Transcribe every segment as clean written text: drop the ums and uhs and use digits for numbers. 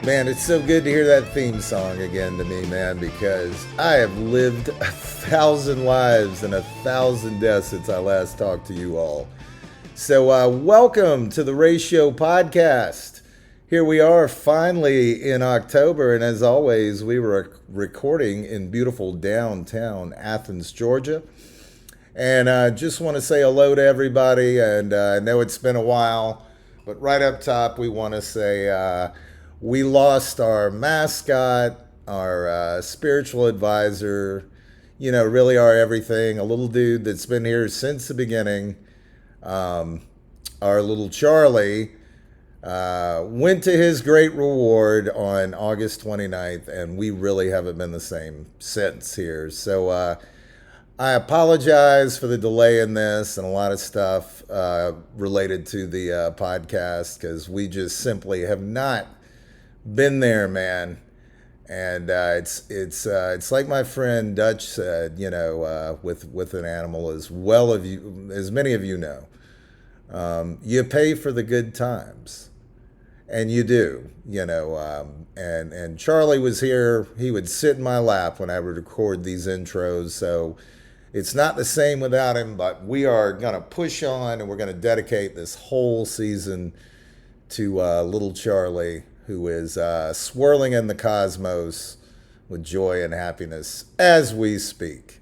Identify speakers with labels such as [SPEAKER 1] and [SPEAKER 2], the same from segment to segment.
[SPEAKER 1] Man, it's so good to hear that theme song again to me, man, because I have lived 1,000 lives and 1,000 deaths since I last talked to you all. So, welcome to the Ratio Podcast. Here we are finally in October, and as always, we were recording in beautiful downtown Athens, Georgia. And I just want to say hello to everybody, and I know it's been a while, but right up top, we want to say we lost our mascot, our spiritual advisor, really our everything, a little dude that's been here since the beginning. Our little Charlie went to his great reward on August 29th, and we really haven't been the same since here. So I apologize for the delay in this and a lot of stuff related to the podcast because we just simply have not been there, man. And it's like my friend Dutch said, with an animal as many of you know, you pay for the good times, and you do, and Charlie was here. He would sit in my lap when I would record these intros, so it's not the same without him. But we are gonna push on, and we're gonna dedicate this whole season to little Charlie, who is swirling in the cosmos with joy and happiness as we speak.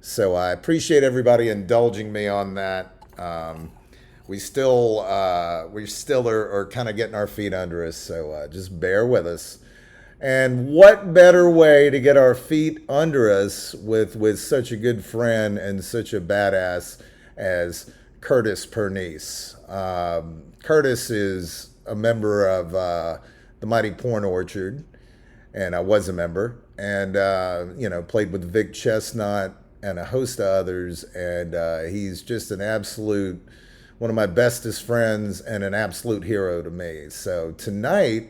[SPEAKER 1] So I appreciate everybody indulging me on that. We still are kind of getting our feet under us, so just bear with us. And what better way to get our feet under us with such a good friend and such a badass as Curtis Pernice. Curtis is a member of the Mighty Porn Orchard, and I was a member, and played with Vic Chesnutt and a host of others, and he's just an absolute one of my bestest friends and an absolute hero to me. So tonight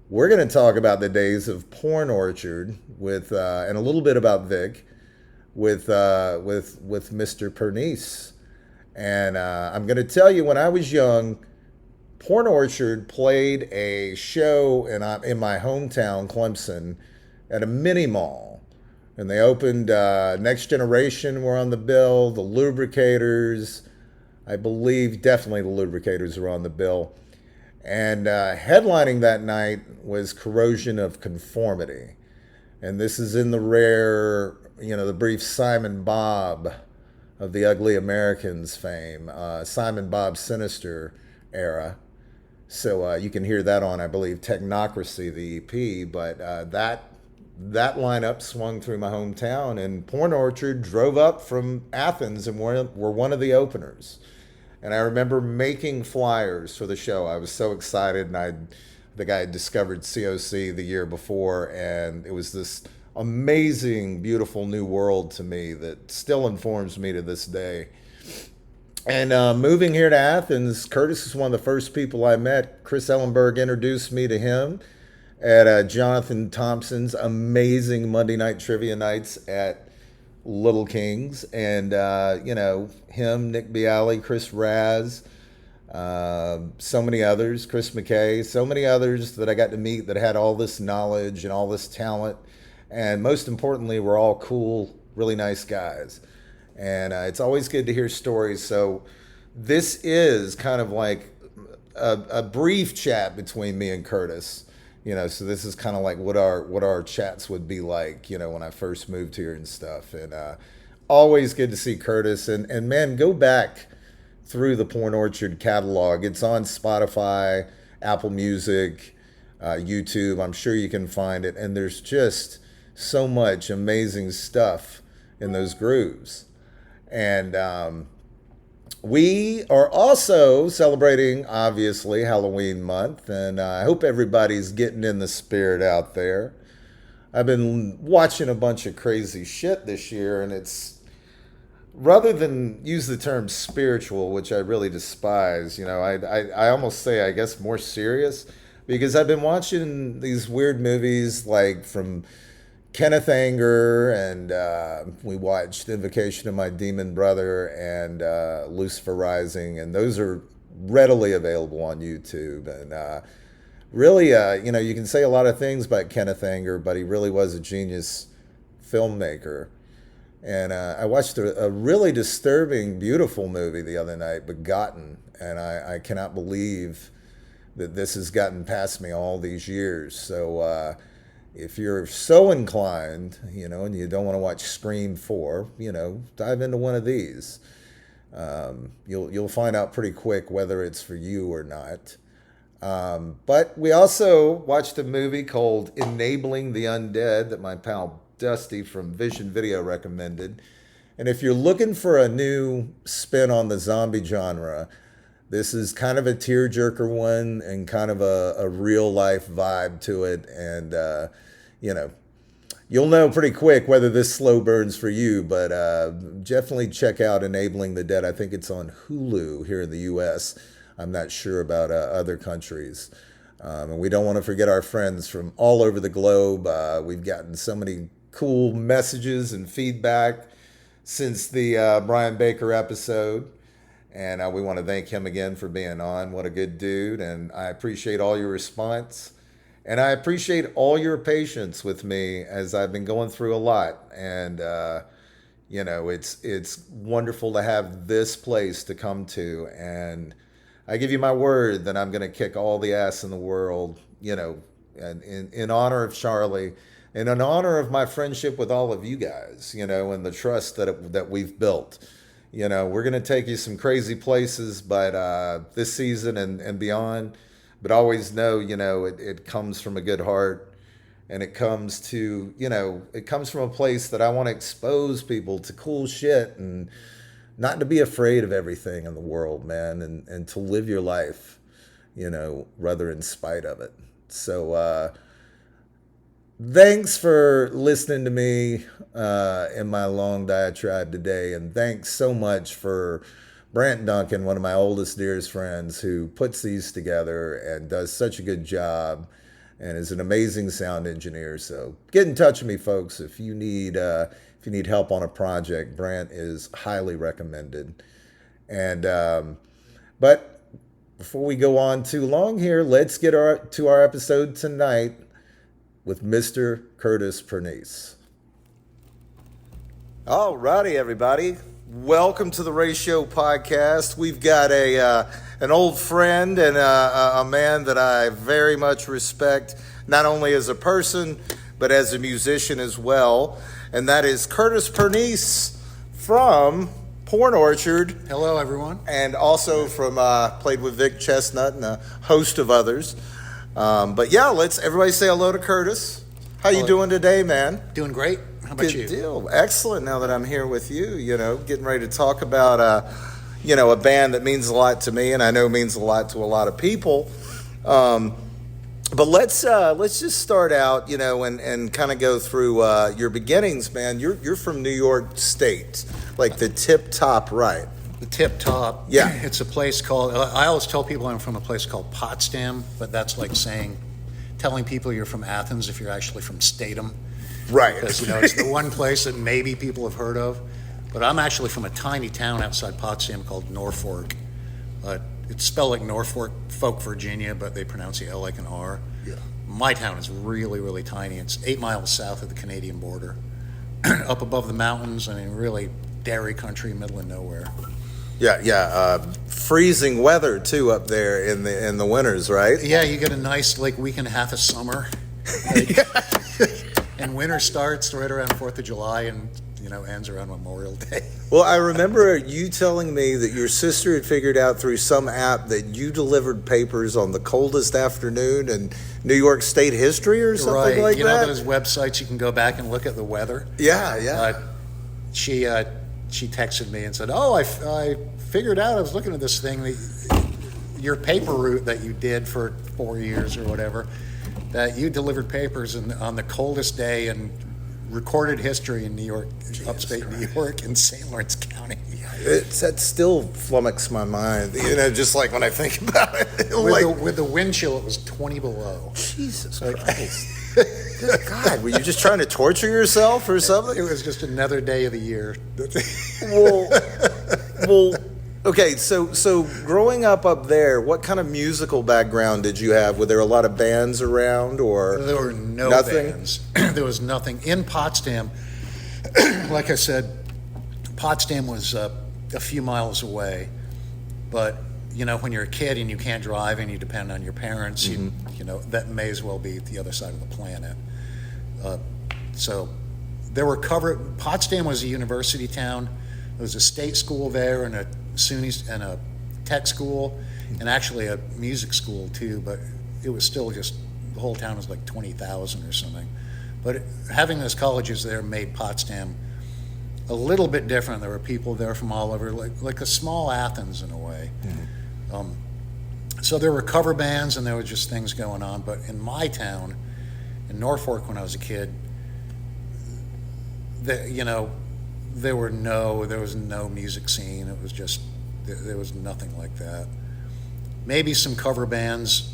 [SPEAKER 1] we're going to talk about the days of Porn Orchard with and a little bit about Vic with Mr. Pernice, and I'm going to tell you, when I was young, Porn Orchard played a show in my hometown, Clemson, at a mini mall. And they opened Next Generation were on the bill, the Lubricators, I believe definitely the Lubricators were on the bill. And headlining that night was Corrosion of Conformity. And this is in the rare, the brief Simon Bob of the Ugly Americans fame, Simon Bob Sinister era. So you can hear that on, I believe, Technocracy, the EP. But that lineup swung through my hometown, and Porn Orchard drove up from Athens and were one of the openers. And I remember making flyers for the show. I was so excited, and the guy had discovered COC the year before, and it was this amazing, beautiful new world to me that still informs me to this day. And moving here to Athens, Curtis is one of the first people I met. Chris Ellenberg introduced me to him at Jonathan Thompson's amazing Monday night trivia nights at Little Kings. And, him, Nick Bialy, Chris Raz, so many others, Chris McKay, so many others that I got to meet that had all this knowledge and all this talent. And most importantly, we're all cool, really nice guys. And it's always good to hear stories. So this is kind of like a brief chat between me and Curtis. So this is kind of like what our chats would be like, when I first moved here and stuff. And always good to see Curtis. And man, go back through the Porn Orchard catalog. It's on Spotify, Apple Music, YouTube. I'm sure you can find it. And there's just so much amazing stuff in those grooves. And we are also celebrating, obviously, Halloween month, and I hope everybody's getting in the spirit out there. I've been watching a bunch of crazy shit this year, and it's, rather than use the term spiritual, which I really despise, I almost say, I guess, more serious, because I've been watching these weird movies like from Kenneth Anger, and we watched Invocation of My Demon Brother and Lucifer Rising, and those are readily available on YouTube. And really, you can say a lot of things about Kenneth Anger, but he really was a genius filmmaker. And I watched a really disturbing, beautiful movie the other night, Begotten, and I cannot believe that this has gotten past me all these years. So if you're so inclined, and you don't want to watch Scream 4, dive into one of these. You'll find out pretty quick whether it's for you or not. But we also watched a movie called Enabling the Undead that my pal Dusty from Vision Video recommended. And if you're looking for a new spin on the zombie genre, this is kind of a tearjerker one and kind of a real life vibe to it. And, you'll know pretty quick whether this slow burns for you, but definitely check out Enabling the Dead. I think it's on Hulu here in the U.S. I'm not sure about other countries. And we don't want to forget our friends from all over the globe. We've gotten so many cool messages and feedback since the Brian Baker episode. And we want to thank him again for being on. What a good dude. And I appreciate all your response. And I appreciate all your patience with me as I've been going through a lot. And, it's wonderful to have this place to come to. And I give you my word that I'm going to kick all the ass in the world, and in honor of Charlie, and in honor of my friendship with all of you guys, and the trust that we've built. We're going to take you some crazy places, but this season and beyond, but always know, it comes from a good heart, and it comes from a place that I want to expose people to cool shit and not to be afraid of everything in the world, man, and to live your life, rather in spite of it. So, thanks for listening to me in my long diatribe today, and thanks so much for Brant Duncan, one of my oldest, dearest friends, who puts these together and does such a good job and is an amazing sound engineer. So get in touch with me, folks, if you need help on a project. Brant is highly recommended. And but before we go on too long here, let's get to our episode tonight with Mr. Curtis Pernice. All righty, everybody. Welcome to the Ratio Podcast. We've got an old friend and a man that I very much respect, not only as a person, but as a musician as well. And that is Curtis Pernice from Porn Orchard.
[SPEAKER 2] Hello, everyone.
[SPEAKER 1] And also from played with Vic Chesnutt and a host of others. But yeah, let's everybody say hello to Curtis. How you doing today, man?
[SPEAKER 2] Doing great. How about you?
[SPEAKER 1] Good deal. Excellent. Now that I'm here with you, getting ready to talk about a band that means a lot to me, and I know means a lot to a lot of people. But let's just start out, and kind of go through your beginnings, man. You're from New York State, like the tip top, right?
[SPEAKER 2] The tip top.
[SPEAKER 1] Yeah.
[SPEAKER 2] It's a place called. I always tell people I'm from a place called Potsdam, but that's like telling people you're from Athens if you're actually from Statham.
[SPEAKER 1] Right.
[SPEAKER 2] Because it's the one place that maybe people have heard of. But I'm actually from a tiny town outside Potsdam called Norfolk. It's spelled like Norfolk, Virginia, but they pronounce the L like an R.
[SPEAKER 1] Yeah.
[SPEAKER 2] My town is really, really tiny. It's 8 miles south of the Canadian border, up above the mountains. I mean, really dairy country, middle of nowhere.
[SPEAKER 1] Yeah. Freezing weather too up there in the winters, right?
[SPEAKER 2] Yeah, you get a nice week and a half of summer, and winter starts right around 4th of July and ends around Memorial Day.
[SPEAKER 1] Well, I remember you telling me that your sister had figured out through some app that you delivered papers on the coldest afternoon in New York State history or something like that.
[SPEAKER 2] Right, those websites you can go back and look at the weather.
[SPEAKER 1] Yeah.
[SPEAKER 2] She texted me and said, "Oh, I figured out. I was looking at this thing, your paper route that you did for 4 years or whatever, that you delivered papers on the coldest day in recorded history in New York, upstate New York, in St. Lawrence County."
[SPEAKER 1] That still flummoxes my mind, just like when I think about it.
[SPEAKER 2] With the wind chill, it was 20 below.
[SPEAKER 1] Jesus Christ. Good God, were you just trying to torture yourself or something?
[SPEAKER 2] It was just another day of the year.
[SPEAKER 1] Well, Okay, so growing up there, what kind of musical background did you have? Were there a lot of bands around, or
[SPEAKER 2] There were no
[SPEAKER 1] nothing?
[SPEAKER 2] bands. There was nothing in Potsdam. Like I said, Potsdam was a few miles away, but when you're a kid and you can't drive and you depend on your parents, you know that may as well be the other side of the planet. So there were Potsdam was a university town. There was a state school there and a SUNY and a tech school, and actually a music school too. But it was still just the whole town was like 20,000 or something. But having those colleges there made Potsdam a little bit different. There were people there from all over, like a small Athens in a way. So there were cover bands and there were just things going on. But in my town, in Norfolk, when I was a kid, there was no music scene. It was just there was nothing like that. Maybe some cover bands.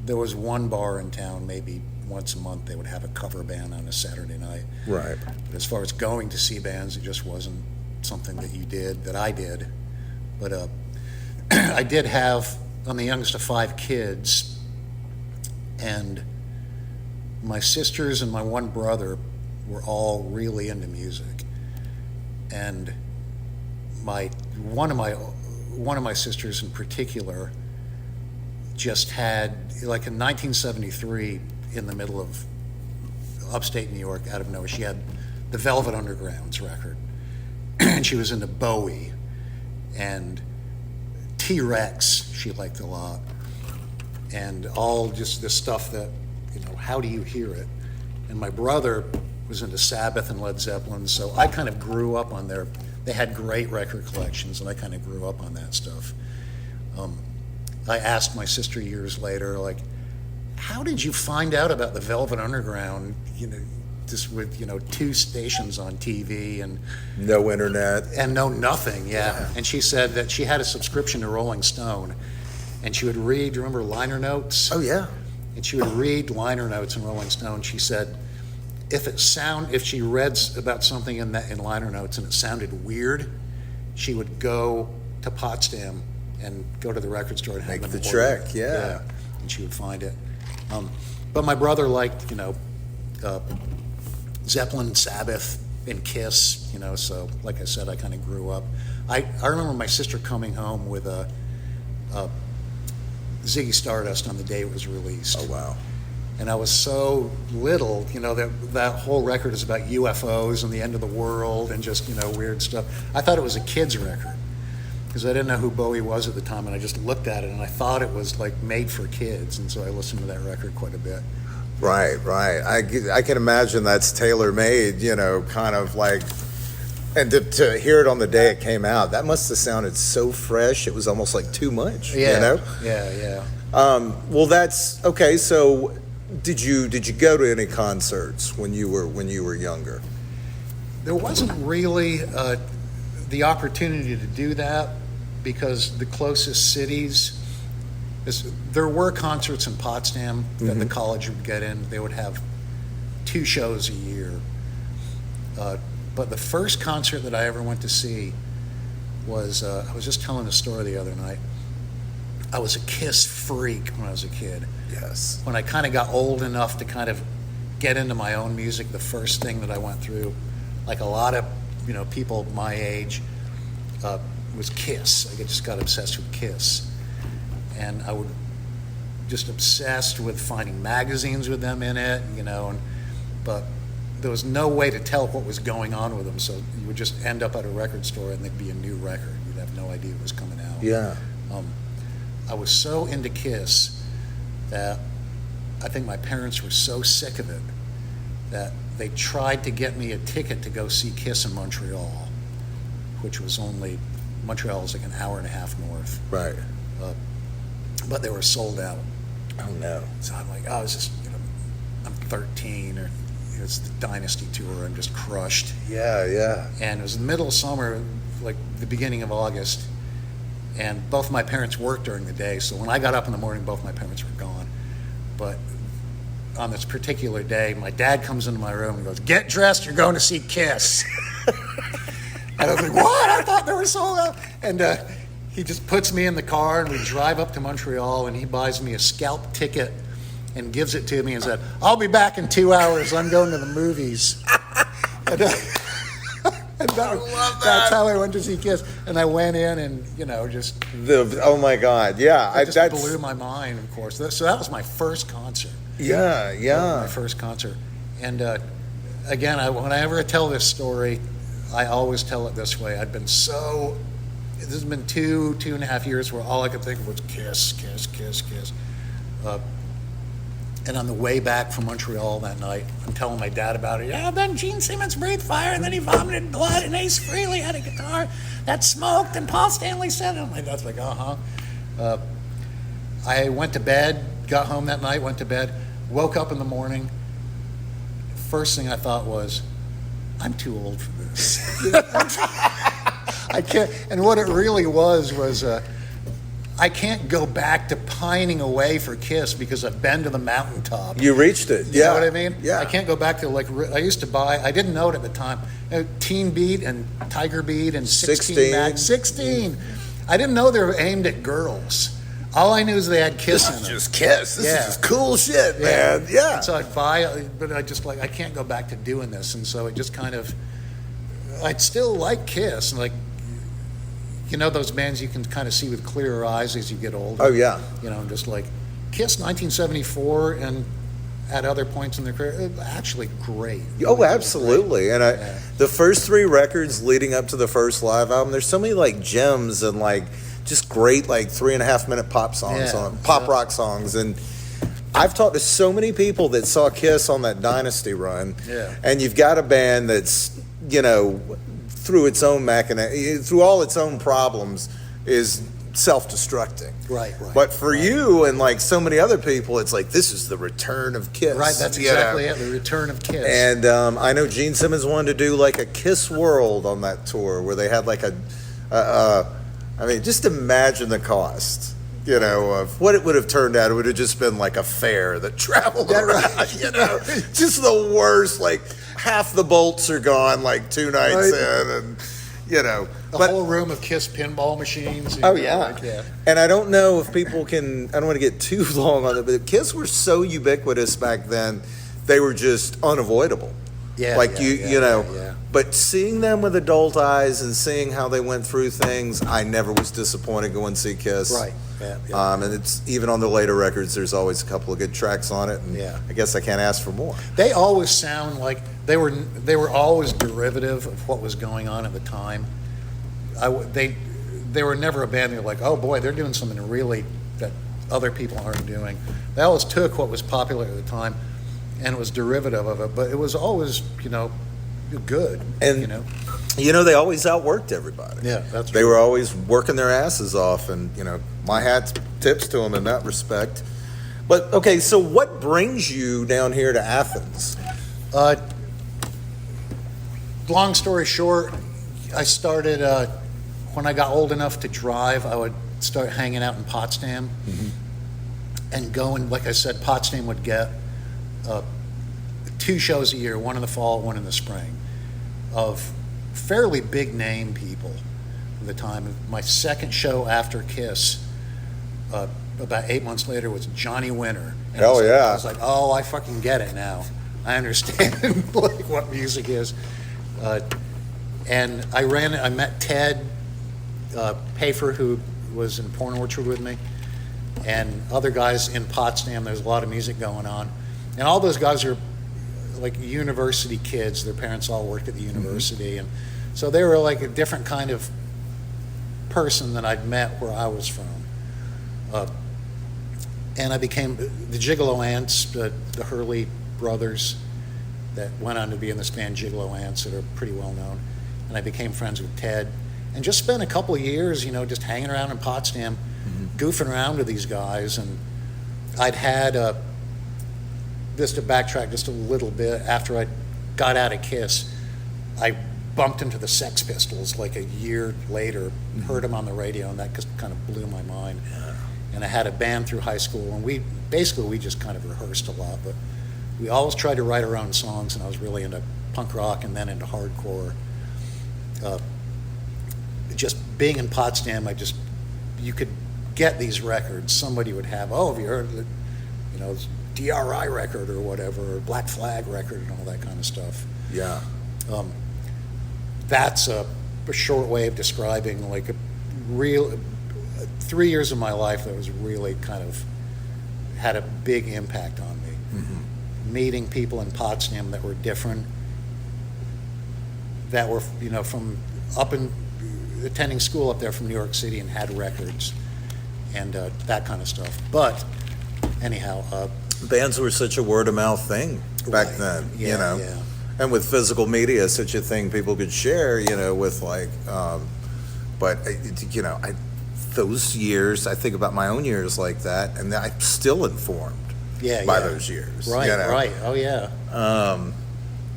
[SPEAKER 2] There was one bar in town, maybe once a month they would have a cover band on a Saturday night.
[SPEAKER 1] Right.
[SPEAKER 2] But as far as going to see bands, it just wasn't something that I did. But I did have, I'm the youngest of 5 kids, and my sisters and my one brother were all really into music. And one of my sisters in particular just had, like in 1973, in the middle of upstate New York, out of nowhere, she had the Velvet Underground's record. And she was into Bowie and T-Rex she liked a lot, and all just this stuff that, how do you hear it? And my brother was into Sabbath and Led Zeppelin, so I kind of grew up on they had great record collections, and I kind of grew up on that stuff. I asked my sister years later, like, how did you find out about the Velvet Underground, just with, 2 stations on TV and
[SPEAKER 1] No internet.
[SPEAKER 2] and no nothing, yeah. And she said that she had a subscription to Rolling Stone, and she would read, remember liner notes?
[SPEAKER 1] Oh, yeah.
[SPEAKER 2] And she would read liner notes in Rolling Stone. She said if she read about something in liner notes and it sounded weird, she would go to Potsdam and go to the record store and have
[SPEAKER 1] Make
[SPEAKER 2] them
[SPEAKER 1] the
[SPEAKER 2] order
[SPEAKER 1] trek,
[SPEAKER 2] it.
[SPEAKER 1] yeah.
[SPEAKER 2] And she would find it. But my brother liked, Zeppelin, Sabbath, and Kiss, so like I said, I kind of grew up. I remember my sister coming home with a Ziggy Stardust on the day it was released.
[SPEAKER 1] Oh, wow.
[SPEAKER 2] And I was so little, that whole record is about UFOs and the end of the world and just, weird stuff. I thought it was a kid's record because I didn't know who Bowie was at the time, and I just looked at it and I thought it was like made for kids, and so I listened to that record quite a bit.
[SPEAKER 1] Right. I can imagine that's tailor-made, kind of like, and to hear it on the day it came out, that must have sounded so fresh. It was almost like too much,
[SPEAKER 2] Yeah.
[SPEAKER 1] Well, that's okay. So, did you go to any concerts when you were younger?
[SPEAKER 2] There wasn't really the opportunity to do that because the closest cities, there were concerts in Potsdam that the college would get in. They would have 2 shows a year. But the first concert that I ever went to see was, I was just telling a story the other night. I was a Kiss freak when I was a kid.
[SPEAKER 1] Yes.
[SPEAKER 2] When I kind of got old enough to kind of get into my own music, the first thing that I went through, like a lot of people my age, was Kiss. I just got obsessed with Kiss, and I would just obsessed with finding magazines with them in it, but there was no way to tell what was going on with them. So you would just end up at a record store and there'd be a new record. You'd have no idea it was coming out.
[SPEAKER 1] Yeah.
[SPEAKER 2] I was so into Kiss that I think my parents were so sick of it that they tried to get me a ticket to go see Kiss in Montreal, which was Montreal is like an hour and a half north.
[SPEAKER 1] Right.
[SPEAKER 2] But they were sold out.
[SPEAKER 1] Oh, no.
[SPEAKER 2] So I'm like, it's just, I'm 13, or it's the Dynasty tour. I'm just crushed.
[SPEAKER 1] Yeah.
[SPEAKER 2] And it was the middle of summer, like the beginning of August, and both my parents worked during the day. So when I got up in the morning, both my parents were gone. But on this particular day, my dad comes into my room and goes, "Get dressed, you're going to see Kiss." And I was like, "What? I thought they were sold out." And he just puts me in the car, and we drive up to Montreal, and he buys me a scalp ticket and gives it to me and said, "I'll be back in 2 hours. I'm going to the movies." And, that's how I went to see Kiss. And I went in and, just...
[SPEAKER 1] Oh, my God. Yeah.
[SPEAKER 2] It just blew my mind, of course. So that was my first concert.
[SPEAKER 1] Yeah.
[SPEAKER 2] My first concert. And, again, whenever I tell this story, I always tell it this way. This has been 2.5 years where all I could think of was Kiss, Kiss, Kiss, Kiss. And on the way back from Montreal that night, I'm telling my dad about it. Yeah, then Gene Simmons breathed fire, and then he vomited blood, and Ace Frehley had a guitar that smoked, and Paul Stanley said it. And my dad's like, I went to bed, got home that night, went to bed, woke up in the morning. First thing I thought was, I'm too old for this. I can't. And what it really was I can't go back to pining away for Kiss because I've been to the mountaintop.
[SPEAKER 1] You reached it.
[SPEAKER 2] You know what I mean?
[SPEAKER 1] Yeah.
[SPEAKER 2] I can't go back to, I used to buy, I didn't know it at the time, Teen Beat and Tiger Beat and 16 Mag. 16. I didn't know they were aimed at girls. All I knew is they had Kiss in them.
[SPEAKER 1] This is just Kiss. This is just cool shit, man. Yeah.
[SPEAKER 2] And so I'd buy, but I can't go back to doing this. And so it just kind of, I'd still like Kiss. And those bands you can kind of see with clearer eyes as you get older.
[SPEAKER 1] Oh, yeah.
[SPEAKER 2] Just like Kiss 1974 and at other points in their career, actually great.
[SPEAKER 1] Oh, absolutely. And the first 3 records leading up to the first live album, there's so many gems and just great 3.5-minute pop songs, pop rock songs. And I've talked to so many people that saw Kiss on that Dynasty run. Yeah. And you've got a band that's, through its own through all its own problems, is self-destructing.
[SPEAKER 2] Right.
[SPEAKER 1] But for you and so many other people, it's this is the return of Kiss.
[SPEAKER 2] Right, that's exactly it, the return of Kiss.
[SPEAKER 1] And I know Gene Simmons wanted to do a Kiss World on that tour where they had just imagine the cost. Of what it would have turned out. It would have just been a fair that traveled around, just the worst, half the bolts are gone 2 nights in, and,
[SPEAKER 2] the whole room of Kiss pinball machines.
[SPEAKER 1] Yeah. And I don't know if people can, I don't want to get too long on it, but Kiss were so ubiquitous back then, they were just unavoidable. But seeing them with adult eyes and seeing how they went through things, I never was disappointed going to see Kiss.
[SPEAKER 2] Right.
[SPEAKER 1] And it's even on the later records, there's always a couple of good tracks on it, and I guess I can't ask for more.
[SPEAKER 2] They always sound like they were always derivative of what was going on at the time. They were never a band that were oh boy, they're doing something really that other people aren't doing. They always took what was popular at the time, and it was derivative of it, but it was always, good.
[SPEAKER 1] And, they always outworked everybody.
[SPEAKER 2] Yeah, that's
[SPEAKER 1] They were always working their asses off, and, my hat tips to them in that respect. But, okay, so what brings you down here to Athens?
[SPEAKER 2] Long story short, I started, when I got old enough to drive, I would start hanging out in Potsdam and going, like I said, Potsdam would get 2 shows a year, one in the fall, one in the spring, of fairly big name people at the time. My second show after Kiss, about 8 months later, was Johnny Winter. And I was like, oh, I fucking get it now. I understand what music is. And I met Ted Pafer, who was in Porn Orchard with me, and other guys in Potsdam. There's a lot of music going on. And all those guys are university kids. Their parents all worked at the university. And so they were a different kind of person than I'd met where I was from. And I became the Gigolo Ants, the Hurley brothers that went on to be in this band Gigolo Ants that are pretty well known. And I became friends with Ted. And just spent a couple of years, just hanging around in Potsdam, goofing around with these guys. And I'd had just to backtrack just a little bit, after I got out of Kiss, I bumped into the Sex Pistols a year later, heard them on the radio, and that just kind of blew my mind. Yeah. And I had a band through high school, and we just kind of rehearsed a lot, but we always tried to write our own songs, and I was really into punk rock and then into hardcore. just being in Potsdam, you could get these records. Somebody would have, oh, have you heard the, DRI record or whatever, or Black Flag record and all that kind of stuff.
[SPEAKER 1] Yeah.
[SPEAKER 2] That's a short way of describing like a real 3 years of my life that was really kind of had a big impact on me. Mm-hmm. Meeting people in Potsdam that were different, that were, from up in attending school up there from New York City and had records and that kind of stuff. But anyhow,
[SPEAKER 1] bands were such a word of mouth thing back then,
[SPEAKER 2] Yeah.
[SPEAKER 1] And with physical media, such a thing people could share, with like, but those years, I think about my own years like that, and I'm still informed by those years.
[SPEAKER 2] Right, right. Oh yeah.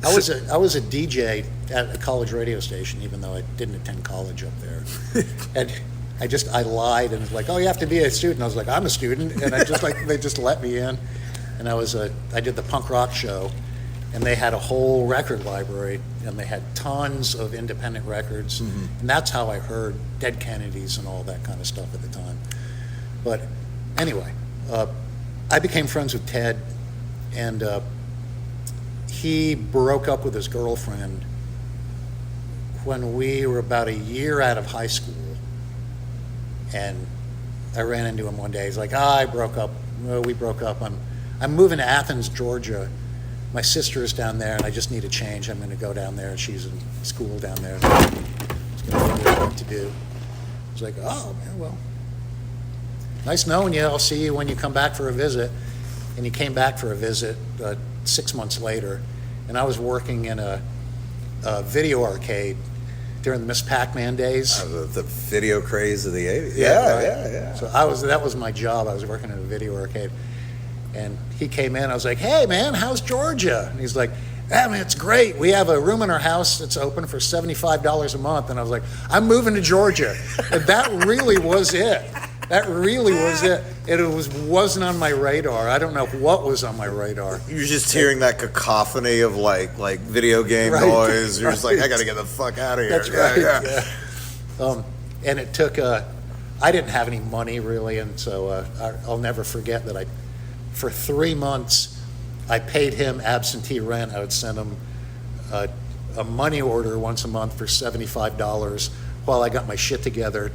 [SPEAKER 2] I was a DJ at a college radio station, even though I didn't attend college up there, and I lied and was like, oh, you have to be a student. I was like, I'm a student, and they just let me in, and I did the punk rock show. And they had a whole record library, and they had tons of independent records, mm-hmm. and that's how I heard Dead Kennedys and all that kind of stuff at the time. But anyway, I became friends with Ted, and he broke up with his girlfriend when we were about a year out of high school, and I ran into him one day. He's like, we broke up. I'm moving to Athens, Georgia. My sister is down there, and I just need a change. I'm going to go down there, and she's in school down there. And I'm just going to figure out what to do. I was like, oh, man, well, nice knowing you. I'll see you when you come back for a visit. And he came back for a visit 6 months later, and I was working in a video arcade during the Miss Pac-Man days.
[SPEAKER 1] The video craze of the 80s.
[SPEAKER 2] Yeah. So that was my job. I was working in a video arcade. And he came in, I was like, hey man, how's Georgia? And he's like, man, it's great. We have a room in our house that's open for $75 a month. And I was like, I'm moving to Georgia. And that really was it. It wasn't on my radar. I don't know what was on my radar.
[SPEAKER 1] You're just hearing that cacophony of like video game noise. You're just like, I got to get the fuck out of here.
[SPEAKER 2] That's right. Yeah. And it took, I didn't have any money really. And so I'll never forget that for 3 months, I paid him absentee rent. I would send him a money order once a month for $75 while I got my shit together,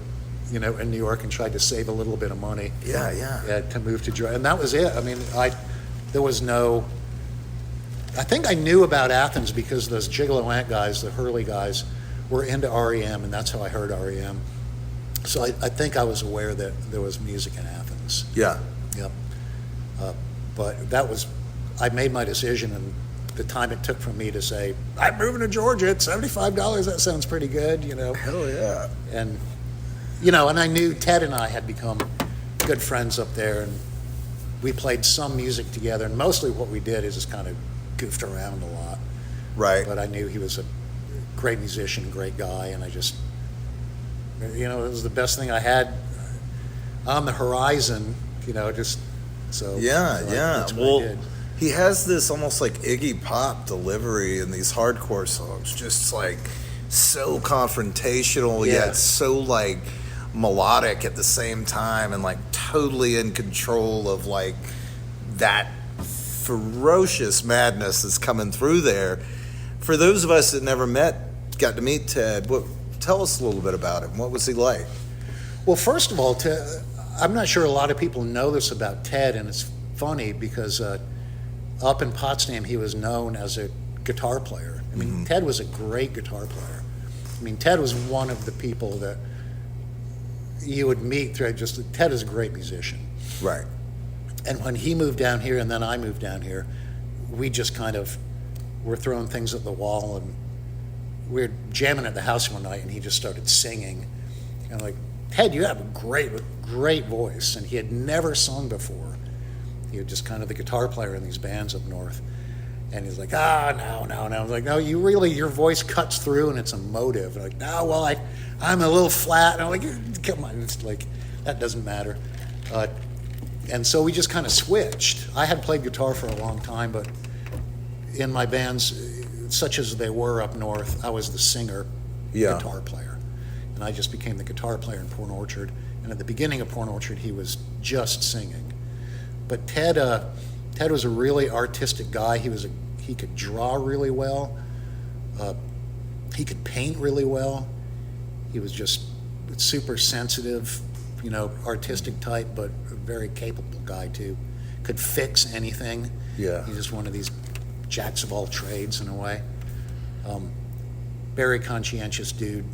[SPEAKER 2] in New York and tried to save a little bit of money.
[SPEAKER 1] Yeah.
[SPEAKER 2] To move to Georgia. And that was it. I mean, there was no... I think I knew about Athens because those Gigolo Ant guys, the Hurley guys, were into REM, and that's how I heard REM. So I think I was aware that there was music in Athens.
[SPEAKER 1] Yeah.
[SPEAKER 2] Yep. But I made my decision, and the time it took for me to say, I'm moving to Georgia at $75, that sounds pretty good,
[SPEAKER 1] Hell yeah.
[SPEAKER 2] And, and I knew Ted and I had become good friends up there, and we played some music together, and mostly what we did is just kind of goofed around a lot.
[SPEAKER 1] Right.
[SPEAKER 2] But I knew he was a great musician, great guy, and I just, it was the best thing I had on the horizon, So well,
[SPEAKER 1] he has this almost like Iggy Pop delivery in these hardcore songs, just like so confrontational yet so like melodic at the same time, and like totally in control of like that ferocious madness that's coming through there. For those of us that never got to meet Ted, tell us a little bit about him. What was he like?
[SPEAKER 2] Well, first of all, I'm not sure a lot of people know this about Ted, and it's funny because up in Potsdam, he was known as a guitar player. I mean, Ted was a great guitar player. I mean, Ted was one of the people that you would meet through Ted is a great musician.
[SPEAKER 1] Right.
[SPEAKER 2] And when he moved down here and then I moved down here, we just kind of were throwing things at the wall, and we were jamming at the house one night, and he just started singing. And like, Ted, you have a great voice. And he had never sung before. He was just kind of the guitar player in these bands up north. And he's like, no. I was like, no, your voice cuts through and it's emotive. And I'm like, no, well, I'm a little flat. And I'm like, come on, it's like, that doesn't matter. And so we just kind of switched. I had played guitar for a long time, but in my bands, such as they were up north, I was the singer, guitar player. and I just became the guitar player in Porn Orchard. And at the beginning of Porn Orchard, he was just singing. But Ted was a really artistic guy. He could draw really well. He could paint really well. He was just super sensitive, artistic type, but a very capable guy too. Could fix anything.
[SPEAKER 1] Yeah.
[SPEAKER 2] He's just one of these jacks of all trades in a way. Very conscientious dude.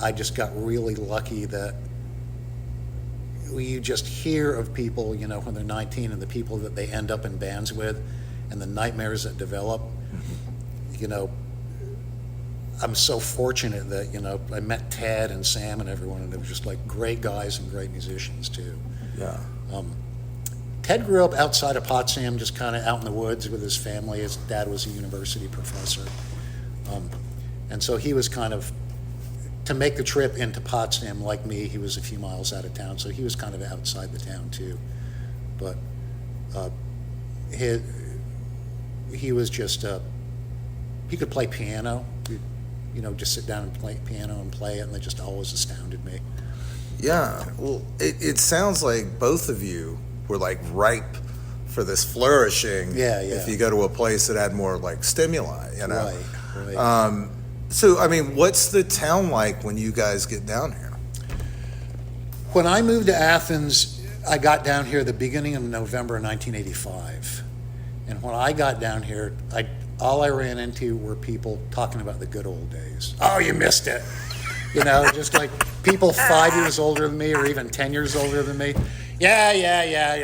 [SPEAKER 2] I just got really lucky that you just hear of people, when they're 19 and the people that they end up in bands with and the nightmares that develop. I'm so fortunate that, I met Ted and Sam and everyone, and they were just like great guys and great musicians too.
[SPEAKER 1] Yeah.
[SPEAKER 2] Ted grew up outside of Potsdam, just kind of out in the woods with his family. His dad was a university professor. And so he was kind of, to make the trip into Potsdam, like me, he was a few miles out of town, so he was kind of outside the town too. But he was just, he could play piano, just sit down and play piano and play it, and that just always astounded me.
[SPEAKER 1] Yeah, well, it sounds like both of you were like ripe for this flourishing.
[SPEAKER 2] Yeah.
[SPEAKER 1] If you go to a place that had more like stimuli,
[SPEAKER 2] Right.
[SPEAKER 1] So, I mean, what's the town like when you guys get down here?
[SPEAKER 2] When I moved to Athens, I got down here at the beginning of November 1985. And when I got down here, all I ran into were people talking about the good old days. Oh, you missed it. Just like people 5 years older than me or even 10 years older than me. Yeah,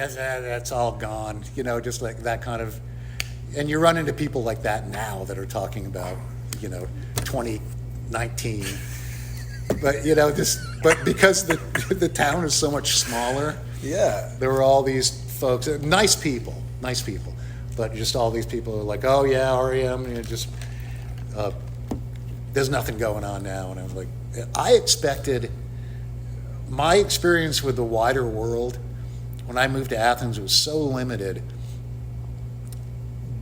[SPEAKER 2] that's all gone. Just like that kind of, and you run into people like that now that are talking about, 2019. But, but because the town is so much smaller.
[SPEAKER 1] Yeah.
[SPEAKER 2] There were all these folks, nice people, but just all these people who are like, oh yeah, REM, there's nothing going on now. And I was like, I expected, my experience with the wider world when I moved to Athens was so limited.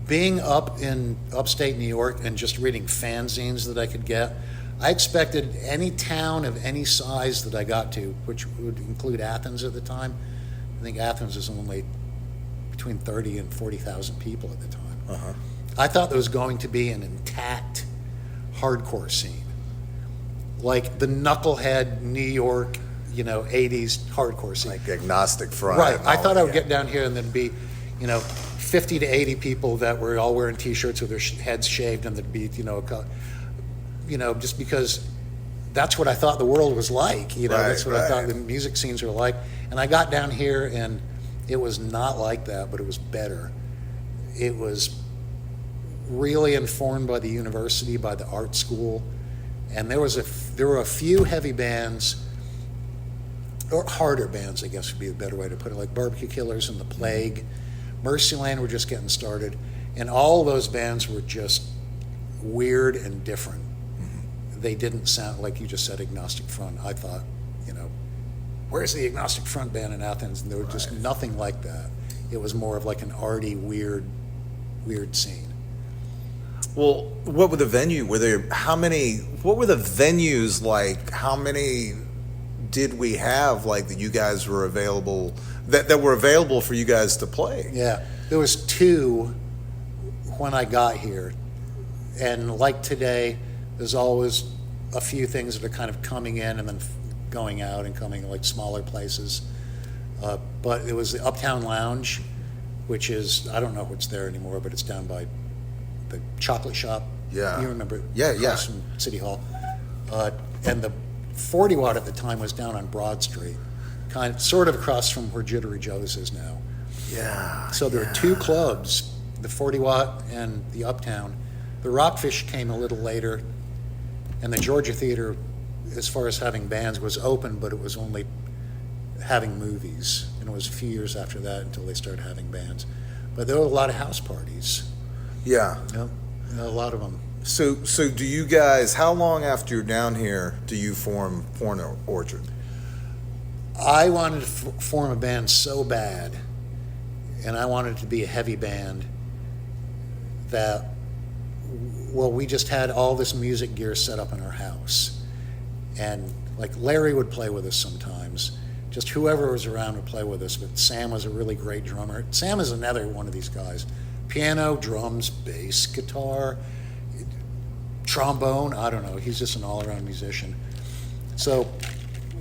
[SPEAKER 2] Being up in upstate New York and just reading fanzines that I could get, I expected any town of any size that I got to, which would include Athens at the time. I think Athens is only between 30 and 40,000 people at the time.
[SPEAKER 1] Uh-huh.
[SPEAKER 2] I thought there was going to be an intact hardcore scene, like the knucklehead New York, 80s hardcore scene.
[SPEAKER 1] Like Agnostic Front.
[SPEAKER 2] Right. I thought I would get down here and there'd be, 50 to 80 people that were all wearing T-shirts with their heads shaved, and there'd be, just because that's what I thought the world was like. That's what I thought the music scenes were like. And I got down here, and it was not like that, but it was better. It was really informed by the university, by the art school, and there were a few heavy bands, or harder bands, I guess would be a better way to put it, like Barbecue Killers and The Plague. Mercyland were just getting started, and all those bands were just weird and different. Mm-hmm. They didn't sound like you just said Agnostic Front. I thought, where's the Agnostic Front band in Athens? And there was just nothing like that. It was more of like an arty, weird scene.
[SPEAKER 1] Well, what were the venue? What were the venues like? How many did we have like that you guys were available, that were available for you guys to play?
[SPEAKER 2] Yeah, there was 2 when I got here. And like today, there's always a few things that are kind of coming in and then going out and coming, like smaller places. But it was the Uptown Lounge, which is, I don't know if it's there anymore, but it's down by the chocolate shop.
[SPEAKER 1] Yeah.
[SPEAKER 2] You remember?
[SPEAKER 1] Yeah.
[SPEAKER 2] From City Hall. And the 40 Watt at the time was down on Broad Street, sort of across from where Jittery Joe's is now.
[SPEAKER 1] Yeah.
[SPEAKER 2] So there were 2 clubs, the 40 Watt and the Uptown. The Rockfish came a little later, and the Georgia Theater, as far as having bands, was open, but it was only having movies. And it was a few years after that until they started having bands. But there were a lot of house parties.
[SPEAKER 1] Yeah.
[SPEAKER 2] Yep. A lot of them.
[SPEAKER 1] So do you guys, how long after you're down here do you form Porn Orchard?
[SPEAKER 2] I wanted to form a band so bad, and I wanted it to be a heavy band that, we just had all this music gear set up in our house. And like Larry would play with us sometimes. Just whoever was around would play with us, but Sam was a really great drummer. Sam is another one of these guys. Piano, drums, bass, guitar, trombone, I don't know. He's just an all-around musician. So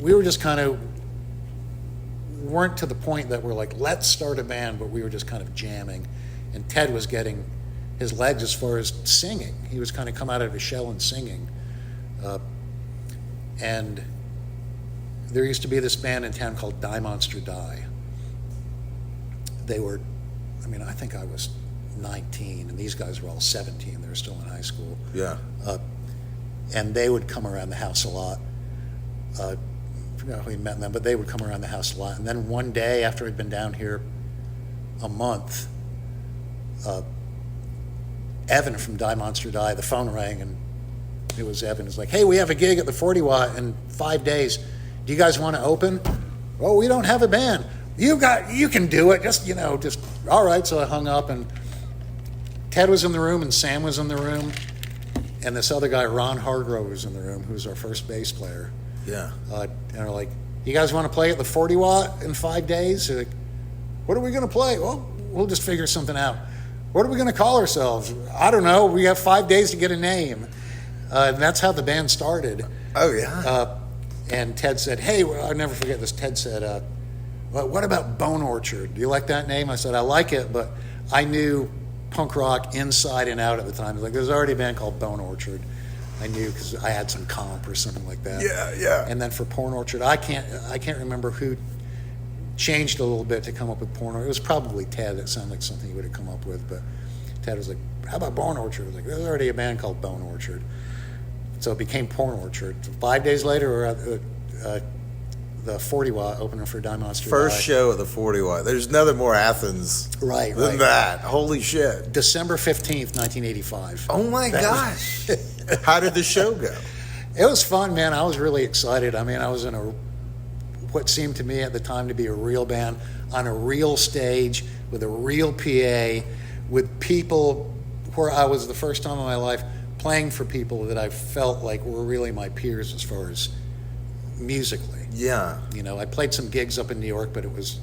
[SPEAKER 2] we were just kind of, weren't to the point that we're like, let's start a band, but we were just kind of jamming. And Ted was getting his legs as far as singing. He was kind of come out of his shell and singing. And there used to be this band in town called Die Monster Die. They were, I mean, I think I was 19, and these guys were all 17. They were still in high school.
[SPEAKER 1] Yeah.
[SPEAKER 2] And they would come around the house a lot. I forgot how we met them, but they would come around the house a lot. And then one day, after I'd been down here a month, Evan from Die Monster Die, the phone rang, and it was Evan. It's like, hey, we have a gig at the 40 Watt in 5 days. Do you guys want to open? Oh, we don't have a band. You can do it. Just all right. So I hung up, and Ted was in the room, and Sam was in the room, and this other guy, Ron Hargrove, was in the room, who's our first bass player.
[SPEAKER 1] Yeah.
[SPEAKER 2] And they're like, you guys want to play at the 40 Watt in 5 days? Like, what are we going to play? Well, we'll just figure something out. What are we going to call ourselves? I don't know. We have 5 days to get a name. And that's how the band started.
[SPEAKER 1] Oh, yeah.
[SPEAKER 2] And Ted said, hey, I'll never forget this. Ted said, well, what about Bone Orchard? Do you like that name? I said, I like it, but I knew punk rock inside and out at the time. I was like, there's already a band called Bone Orchard. I knew because I had some comp or something like that.
[SPEAKER 1] Yeah, yeah.
[SPEAKER 2] And then for Porn Orchard, I can't remember who changed a little bit to come up with Porn Orchard. It was probably Ted. It sounded like something he would have come up with, but Ted was like, how about Bone Orchard? I was like, there's already a band called Bone Orchard. So it became Porn Orchard. 5 days later, we're at the 40 Watt opening for Die Monster.
[SPEAKER 1] First show at the 40 Watt. There's nothing more Athens than that. Holy shit.
[SPEAKER 2] December 15th, 1985.
[SPEAKER 1] Oh my gosh. How did the show go?
[SPEAKER 2] It was fun, man. I was really excited. I mean, I was in what seemed to me at the time to be a real band on a real stage with a real PA with people where I was the first time in my life playing for people that I felt like were really my peers as far as musically.
[SPEAKER 1] Yeah.
[SPEAKER 2] I played some gigs up in New York, but it was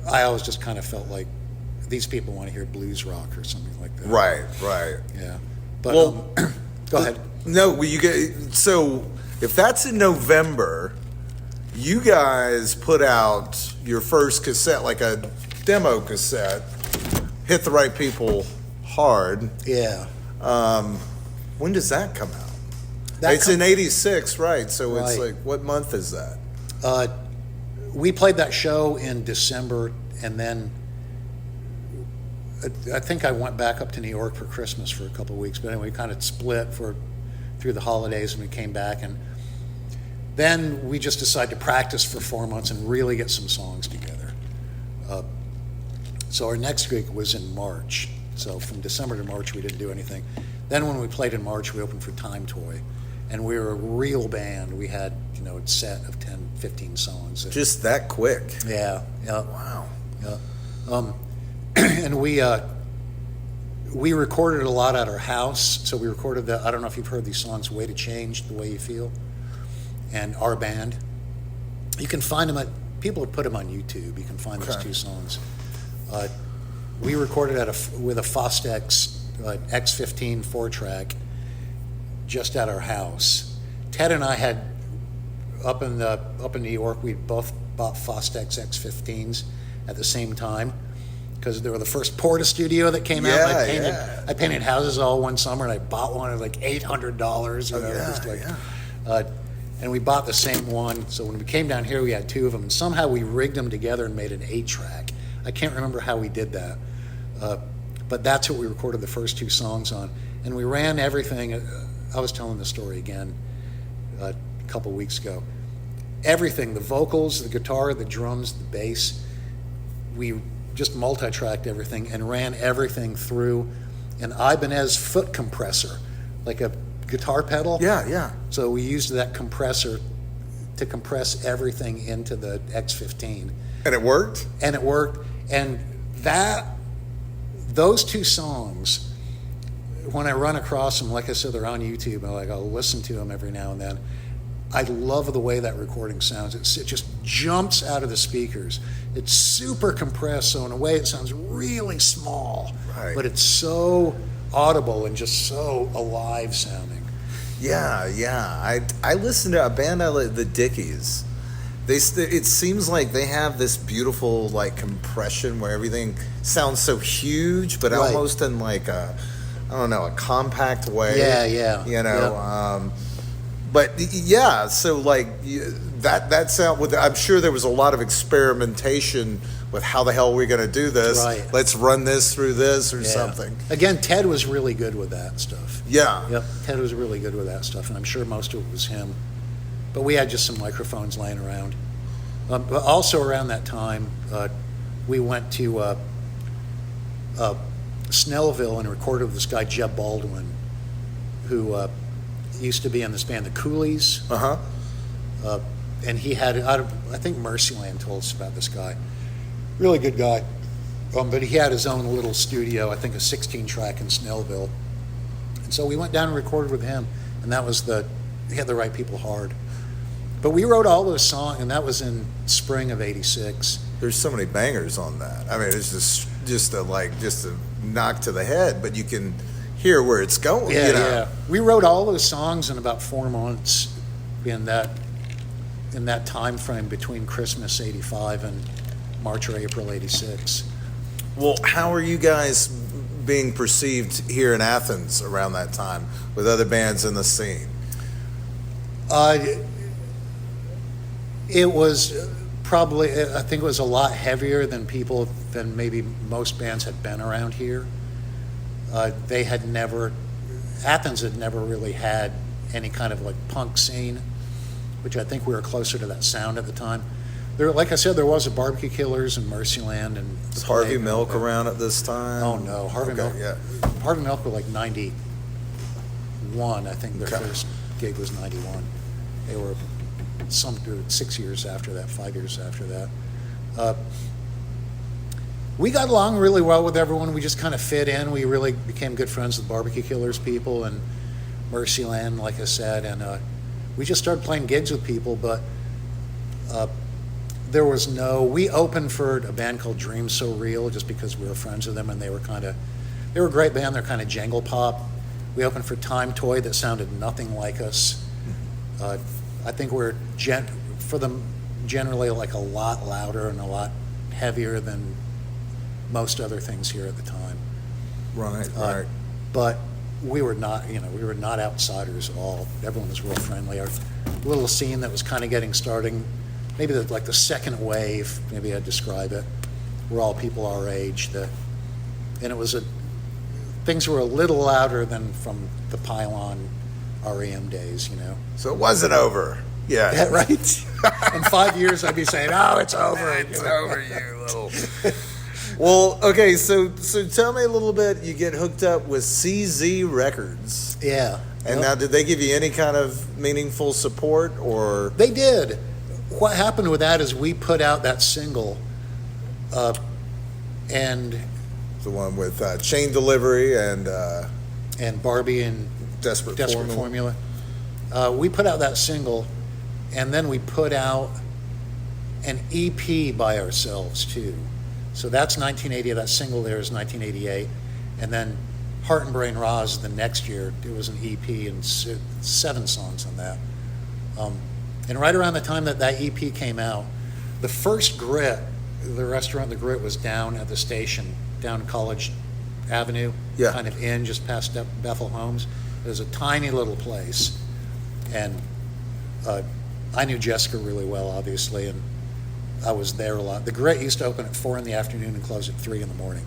[SPEAKER 2] I always just kind of felt like these people want to hear blues rock or something like that.
[SPEAKER 1] Right.
[SPEAKER 2] Yeah. But go ahead.
[SPEAKER 1] No, so if that's in November, you guys put out your first cassette, like a demo cassette, Hit the Right People Hard.
[SPEAKER 2] Yeah.
[SPEAKER 1] When does that come out? It's in 86, right? So
[SPEAKER 2] right.
[SPEAKER 1] It's like, what month is that?
[SPEAKER 2] We played that show in December, and then I think I went back up to New York for Christmas for a couple of weeks. But anyway, we kind of split through the holidays, and we came back, and then we just decided to practice for 4 months and really get some songs together. So our next gig was in March. So from December to March, we didn't do anything. Then when we played in March, we opened for Time Toy. And we were a real band. We had, a set of 10, 15 songs.
[SPEAKER 1] Just that quick?
[SPEAKER 2] Yeah.
[SPEAKER 1] Wow.
[SPEAKER 2] Yeah. And we recorded a lot at our house. So we recorded I don't know if you've heard these songs, Way to Change, The Way You Feel, and Our Band. You can find them people have put them on YouTube. You can find those two songs. We recorded with a Fostex X15 4-track just at our house. Ted and I had up in New York, we both bought Fostex X15s at the same time because they were the first Porta studio that came out. I painted houses all one summer, and I bought one at like $800. And we bought the same one. So when we came down here, we had two of them, and somehow we rigged them together and made an 8-track. I can't remember how we did that. But that's what we recorded the first two songs on. And we ran everything. I was telling the story again a couple weeks ago. Everything, the vocals, the guitar, the drums, the bass, we just multi-tracked everything and ran everything through an Ibanez foot compressor, like a guitar pedal.
[SPEAKER 1] Yeah.
[SPEAKER 2] So we used that compressor to compress everything into the X15.
[SPEAKER 1] And it worked?
[SPEAKER 2] And those two songs when I run across them, like I said, they're on YouTube, and I'll listen to them every now and then. I love the way that recording sounds. It just jumps out of the speakers. It's super compressed, so in a way it sounds really small,
[SPEAKER 1] right.
[SPEAKER 2] But it's so audible and just so alive sounding.
[SPEAKER 1] Yeah. I listened to a band the Dickies. It seems like they have this beautiful like compression where everything sounds so huge, but
[SPEAKER 2] right.
[SPEAKER 1] almost in like a compact way.
[SPEAKER 2] Yeah.
[SPEAKER 1] You know.
[SPEAKER 2] Yep.
[SPEAKER 1] But yeah, so like that sound. I'm sure there was a lot of experimentation with how the hell we're going to do this.
[SPEAKER 2] Right.
[SPEAKER 1] Let's run this through this or something.
[SPEAKER 2] Again, Ted was really good with that stuff.
[SPEAKER 1] Yeah.
[SPEAKER 2] Yep. Ted was really good with that stuff, and I'm sure most of it was him. But we had just some microphones laying around. But also around that time, we went to Snellville and recorded with this guy Jeb Baldwin, who used to be in this band, the Coolies. And he had, I think Mercyland told us about this guy. Really good guy. But he had his own little studio, I think a 16-track in Snellville. And so we went down and recorded with him, and that was he had the right people hard. But we wrote all those songs, and that was in spring of '86.
[SPEAKER 1] There's so many bangers on that. I mean, it's just a knock to the head, but you can hear where it's going.
[SPEAKER 2] Yeah,
[SPEAKER 1] you know?
[SPEAKER 2] yeah. We wrote all those songs in about 4 months in that time frame between Christmas '85 and March or April '86.
[SPEAKER 1] Well, how are you guys being perceived here in Athens around that time with other bands in the scene?
[SPEAKER 2] It was probably, I think it was a lot heavier than maybe most bands had been around here. Athens had never really had any kind of like punk scene, which I think we were closer to that sound at the time. There, like I said, there was a Barbecue Killers and Mercyland and.
[SPEAKER 1] Was Harvey Milk around at this time?
[SPEAKER 2] Oh no, Harvey Milk.
[SPEAKER 1] Yeah.
[SPEAKER 2] Harvey Milk were like 91. I think their first gig was 91. They were 6 years after that, 5 years after that. We got along really well with everyone. We just kind of fit in. We really became good friends with Barbecue Killers people and Mercyland, like I said, and we just started playing gigs with people. But we opened for a band called Dreams So Real just because we were friends with them, and they were a great band. They're kind of jangle pop. We opened for Time Toy that sounded nothing like us. I think we're for them generally like a lot louder and a lot heavier than most other things here at the time.
[SPEAKER 1] Right.
[SPEAKER 2] But we were not outsiders at all. Everyone was real friendly. Our little scene that was kind of getting starting, maybe the second wave, maybe I'd describe it. We're all people our age. And it was things were a little louder than from the Pylon REM days,
[SPEAKER 1] So it wasn't over. Yeah.
[SPEAKER 2] Yeah, right? In 5 years, I'd be saying, "Oh, it's over.
[SPEAKER 1] It's over, you little." Well, okay, so tell me a little bit. You get hooked up with CZ Records.
[SPEAKER 2] Yeah.
[SPEAKER 1] And now, did they give you any kind of meaningful support, or?
[SPEAKER 2] They did. What happened with that is we put out that single, and
[SPEAKER 1] the one with Chain Delivery and
[SPEAKER 2] Barbie and
[SPEAKER 1] Desperate
[SPEAKER 2] Formula. We put out that single, and then we put out an EP by ourselves too. So that's 1980. That single there is 1988, and then Heart and Brain Raws the next year. It was an EP and 7 songs on that. And right around the time that EP came out, the first Grit, the restaurant, the Grit, was down at the station, down College Avenue, kind of just past Bethel Homes. It was a tiny little place, and I knew Jessica really well, obviously, and I was there a lot. The Grit used to open at 4 p.m. and close at 3 a.m.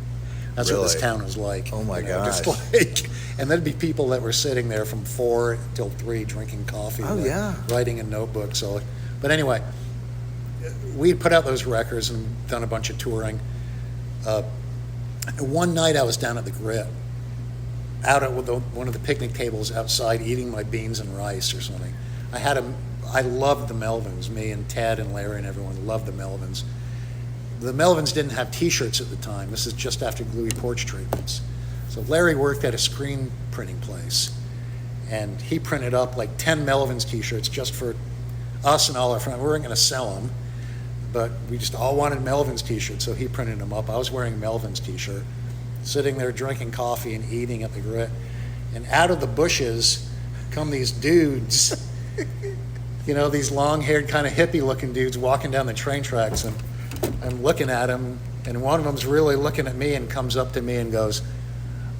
[SPEAKER 2] That's what this town was like.
[SPEAKER 1] Oh my gosh!
[SPEAKER 2] And there'd be people that were sitting there from 4 till 3 drinking coffee. Writing in notebooks. But anyway, we put out those records and done a bunch of touring. One night I was down at the Grit, out at one of the picnic tables outside, eating my beans and rice or something. I loved the Melvins. Me and Ted and Larry and everyone loved the Melvins. The Melvins didn't have T-shirts at the time. This is just after Gluey Porch Treatments. So Larry worked at a screen printing place, and he printed up like 10 Melvins t-shirts just for us and all our friends. We weren't going to sell them, but we just all wanted Melvins t-shirts, so he printed them up. I was wearing a Melvins t-shirt, sitting there drinking coffee and eating at the grit, and out of the bushes come these dudes, these long-haired kind of hippie-looking dudes walking down the train tracks, and I'm looking at them, and one of them's really looking at me and comes up to me and goes,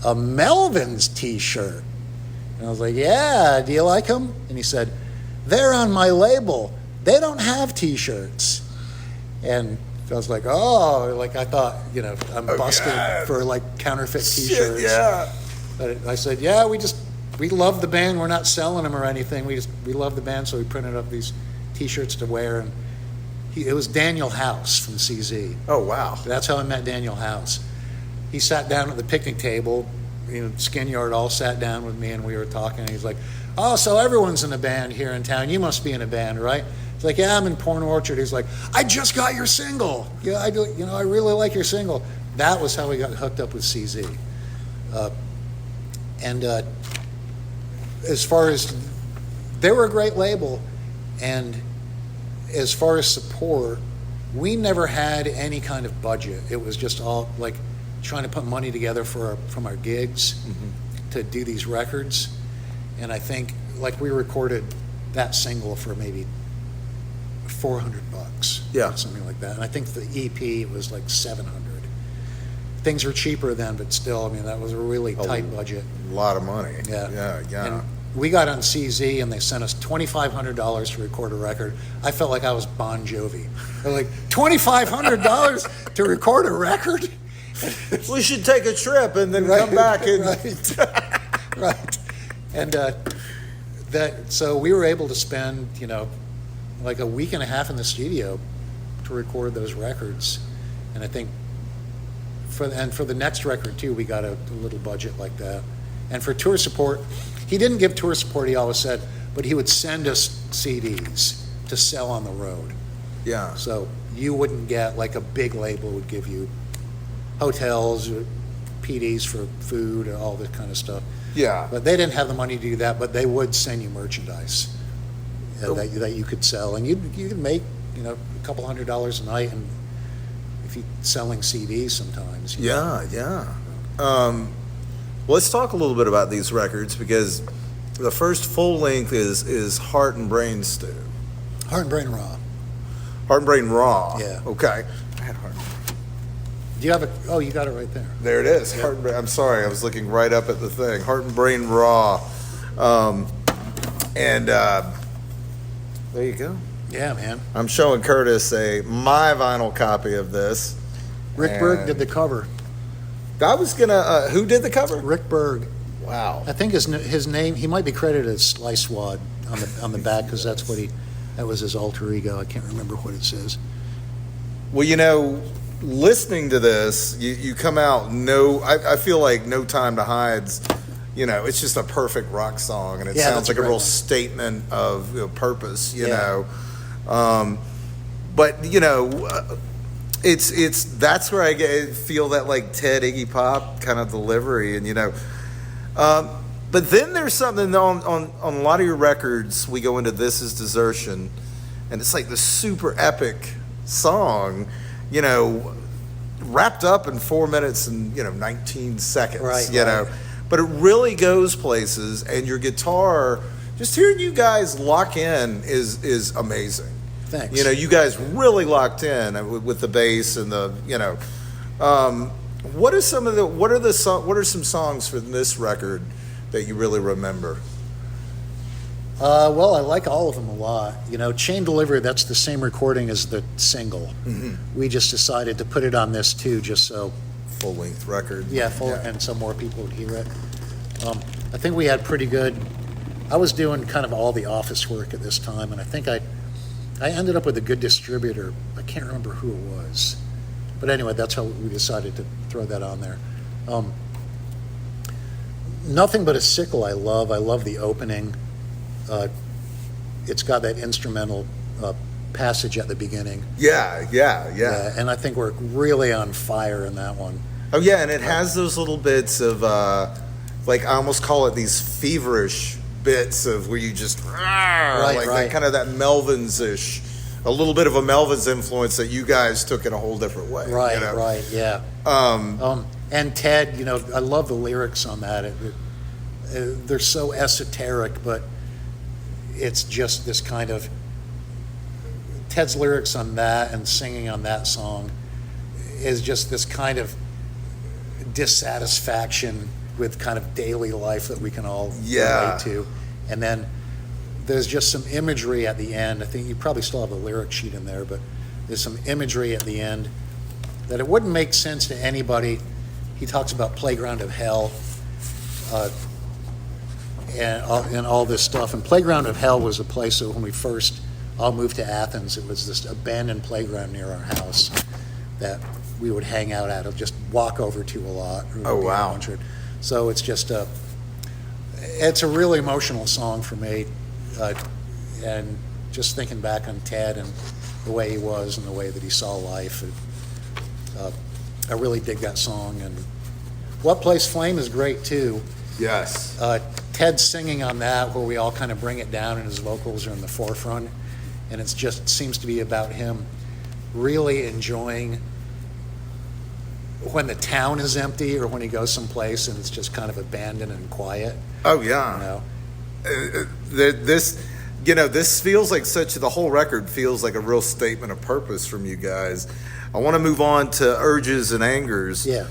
[SPEAKER 2] "A Melvins t-shirt." And I was like, "Yeah, do you like them?" And he said, "They're on my label. They don't have t-shirts." And I was like, "Oh," like I thought, I'm busted for like counterfeit t-shirts.
[SPEAKER 1] Yeah.
[SPEAKER 2] But I said, "Yeah, we love the band. We're not selling them or anything. We love the band, so we printed up these t-shirts to wear." And it was Daniel House from CZ.
[SPEAKER 1] Oh, wow.
[SPEAKER 2] That's how I met Daniel House. He sat down at the picnic table, Skin Yard all sat down with me, and we were talking, and he's like, "Oh, so everyone's in a band here in town. You must be in a band, right?" It's like, "Yeah, I'm in Porn Orchard." He's like, "I just got your single. Yeah, I do. I really like your single." That was how we got hooked up with CZ. As far as, they were a great label, and as far as support, we never had any kind of budget. It was just all like trying to put money together from our gigs to do these records. And I think like we recorded that single for maybe $400,
[SPEAKER 1] Yeah,
[SPEAKER 2] something like that. And I think the EP was like $700. Things were cheaper then, but still, that was a really tight budget.
[SPEAKER 1] A lot of money.
[SPEAKER 2] Yeah.
[SPEAKER 1] Yeah.
[SPEAKER 2] And we got on CZ, and they sent us $2,500 to record a record. I felt like I was Bon Jovi. They're like, $2,500 to record a record?
[SPEAKER 1] We should take a trip and then come back. And
[SPEAKER 2] Right. And so we were able to spend, like a week and a half in the studio to record those records. And I think for the next record too, we got a little budget like that. And for tour support, he didn't give tour support, he always said, but he would send us CDs to sell on the road.
[SPEAKER 1] Yeah.
[SPEAKER 2] So you wouldn't get, like a big label would give you hotels, or PDs for food, or all that kind of stuff.
[SPEAKER 1] Yeah.
[SPEAKER 2] But they didn't have the money to do that, but they would send you merchandise that you could sell. And you could make, a couple $100 a night, and if you're selling CDs sometimes.
[SPEAKER 1] Yeah. Let's talk a little bit about these records, because the first full length is Heart and Brain Stew.
[SPEAKER 2] Heart and Brain Raw.
[SPEAKER 1] Heart and Brain Raw.
[SPEAKER 2] Yeah.
[SPEAKER 1] Okay. I had Heart and Brain.
[SPEAKER 2] Do you have you got it right there.
[SPEAKER 1] There it is.
[SPEAKER 2] Yeah.
[SPEAKER 1] Heart and Brain. I'm sorry, I was looking right up at the thing. Heart and Brain Raw. There you go.
[SPEAKER 2] Yeah, man.
[SPEAKER 1] I'm showing Curtis my vinyl copy of this.
[SPEAKER 2] Rick Berg did the cover.
[SPEAKER 1] I was gonna. Who did the cover?
[SPEAKER 2] Rick Berg.
[SPEAKER 1] Wow.
[SPEAKER 2] I think his name. He might be credited as Slice Wad on the back, because that's what that was his alter ego. I can't remember what it says.
[SPEAKER 1] Well, listening to this, you come out. I feel like No Time to Hide's. It's just a perfect rock song, and it sounds like a real statement of purpose. But it's that's where I feel that like Ted Iggy Pop kind of delivery, and but then there's something on a lot of your records. We go into This Is Desertion, and it's like the super epic song, wrapped up in 4 minutes and 19 seconds,
[SPEAKER 2] right.
[SPEAKER 1] But it really goes places, and your guitar, just hearing you guys lock in is amazing.
[SPEAKER 2] Thanks.
[SPEAKER 1] You guys really locked in with the bass and the, what are some songs from this record that you really remember?
[SPEAKER 2] Well, I like all of them a lot. Chain Delivery, that's the same recording as the single. Mm-hmm. We just decided to put it on this too, just so.
[SPEAKER 1] Full-length record.
[SPEAKER 2] Yeah, and so more people would hear it. I think we had pretty good. I was doing kind of all the office work at this time, and I think I ended up with a good distributor. I can't remember who it was. But anyway, that's how we decided to throw that on there. Nothing But a Sickle I love. I love the opening. It's got that instrumental passage at the beginning.
[SPEAKER 1] Yeah.
[SPEAKER 2] And I think we're really on fire in that one.
[SPEAKER 1] Oh yeah, and it has those little bits of like I almost call it these feverish bits of where you just like that kind of that Melvins-ish, a little bit of a Melvins influence that you guys took in a whole different way.
[SPEAKER 2] Right,
[SPEAKER 1] you know?
[SPEAKER 2] right, yeah. And Ted, you know, I love the lyrics on that. They're so esoteric, but it's just this kind of Ted's lyrics on that and singing on that song is just this kind of dissatisfaction with kind of daily life that we can all relate to. And then there's just some imagery at the end. I think you probably still have a lyric sheet in there, but there's some imagery at the end that it wouldn't make sense to anybody. He talks about playground of hell and all this stuff. And playground of hell was a place that when we first all moved to Athens, it was this abandoned playground near our house that we would hang out at, or just walk over to a lot.
[SPEAKER 1] Oh, wow.
[SPEAKER 2] So it's just it's a really emotional song for me. And just thinking back on Ted and the way he was and the way that he saw life, I really dig that song. And What Place Flame is great too.
[SPEAKER 1] Yes.
[SPEAKER 2] Ted's singing on that, where we all kind of bring it down and his vocals are in the forefront. And it just seems to be about him really enjoying when the town is empty or when he goes someplace and it's just kind of abandoned and quiet.
[SPEAKER 1] Oh, yeah.
[SPEAKER 2] You know?
[SPEAKER 1] This feels like the whole record feels like a real statement of purpose from you guys. I want to move on to Urges and Angers.
[SPEAKER 2] Yeah.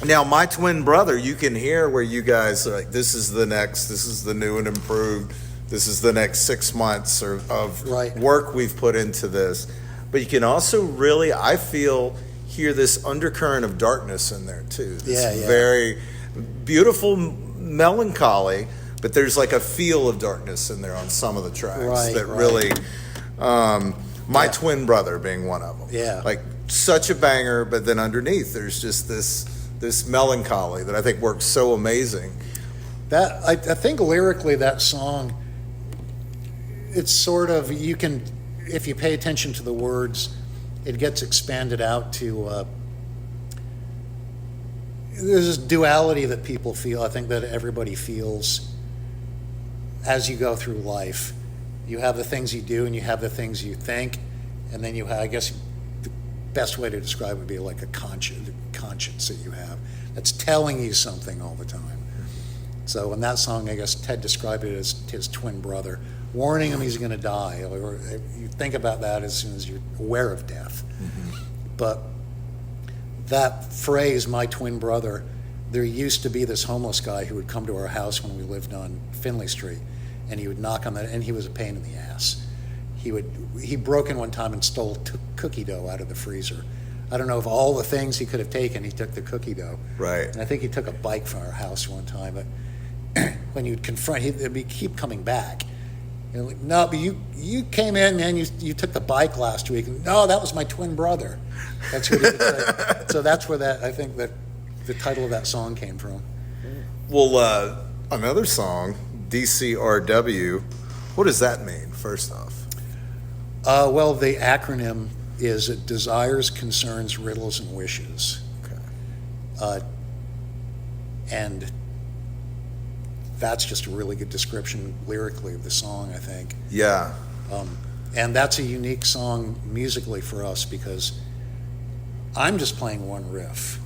[SPEAKER 1] Now, My Twin Brother, you can hear where you guys are like, this is the new and improved, this is the next 6 months of work we've put into this. But you can also really, I feel, hear this undercurrent of darkness in there too. This very beautiful melancholy, but there's like a feel of darkness in there on some of the tracks really, My Twin Brother being one of them.
[SPEAKER 2] Yeah.
[SPEAKER 1] Like such a banger, but then underneath there's just this melancholy that I think works so amazing.
[SPEAKER 2] That I think lyrically that song, it's sort of, you can, if you pay attention to the words, it gets expanded out to there's this duality that people feel. I think that everybody feels as you go through life. You have the things you do and you have the things you think, and then you have, I guess the best way to describe it would be like a conscience that you have that's telling you something all the time. So in that song, I guess Ted described it as his twin brother, warning him he's going to die. Or you think about that as soon as you're aware of death. Mm-hmm. But that phrase, my twin brother, there used to be this homeless guy who would come to our house when we lived on Finley Street, and he would knock on that, and he was a pain in the ass. He broke in one time and stole cookie dough out of the freezer. I don't know, of all the things he could have taken, he took the cookie dough.
[SPEAKER 1] Right.
[SPEAKER 2] And I think he took a bike from our house one time, but when you'd confront, he'd keep coming back. And like, no, but you came in and you took the bike last week. No, that was my twin brother. That's what he would say. So that's where I think that the title of that song came from.
[SPEAKER 1] Well, another song, DCRW, what does that mean, first off?
[SPEAKER 2] Well, the acronym is Desires, Concerns, Riddles, and Wishes. Okay. And that's just a really good description lyrically of the song, I think.
[SPEAKER 1] Yeah.
[SPEAKER 2] And that's a unique song musically for us because I'm just playing one riff,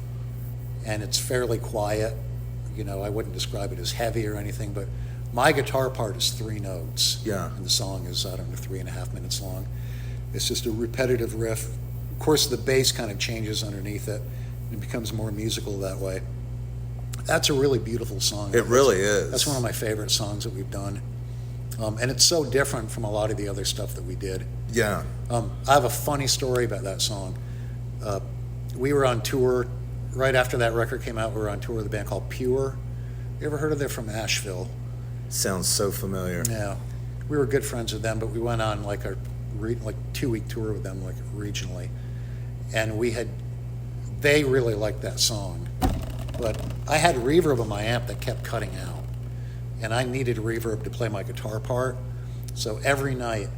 [SPEAKER 2] and it's fairly quiet. You know, I wouldn't describe it as heavy or anything, but my guitar part is 3 notes.
[SPEAKER 1] Yeah.
[SPEAKER 2] And the song is, I don't know, 3.5 minutes long. It's just a repetitive riff. Of course, the bass kind of changes underneath it. It becomes more musical that way. That's a really beautiful song.
[SPEAKER 1] It really is.
[SPEAKER 2] That's one of my favorite songs that we've done. And it's so different from a lot of the other stuff that we did.
[SPEAKER 1] Yeah.
[SPEAKER 2] I have a funny story about that song. We were on tour, right after that record came out, we were on tour with a band called Pure. You ever heard of them? From Asheville? Sounds
[SPEAKER 1] so familiar.
[SPEAKER 2] Yeah. We were good friends with them, but we went on like a 2-week tour with them, like regionally. And they really liked that song. But I had reverb on my amp that kept cutting out. And I needed reverb to play my guitar part. So every night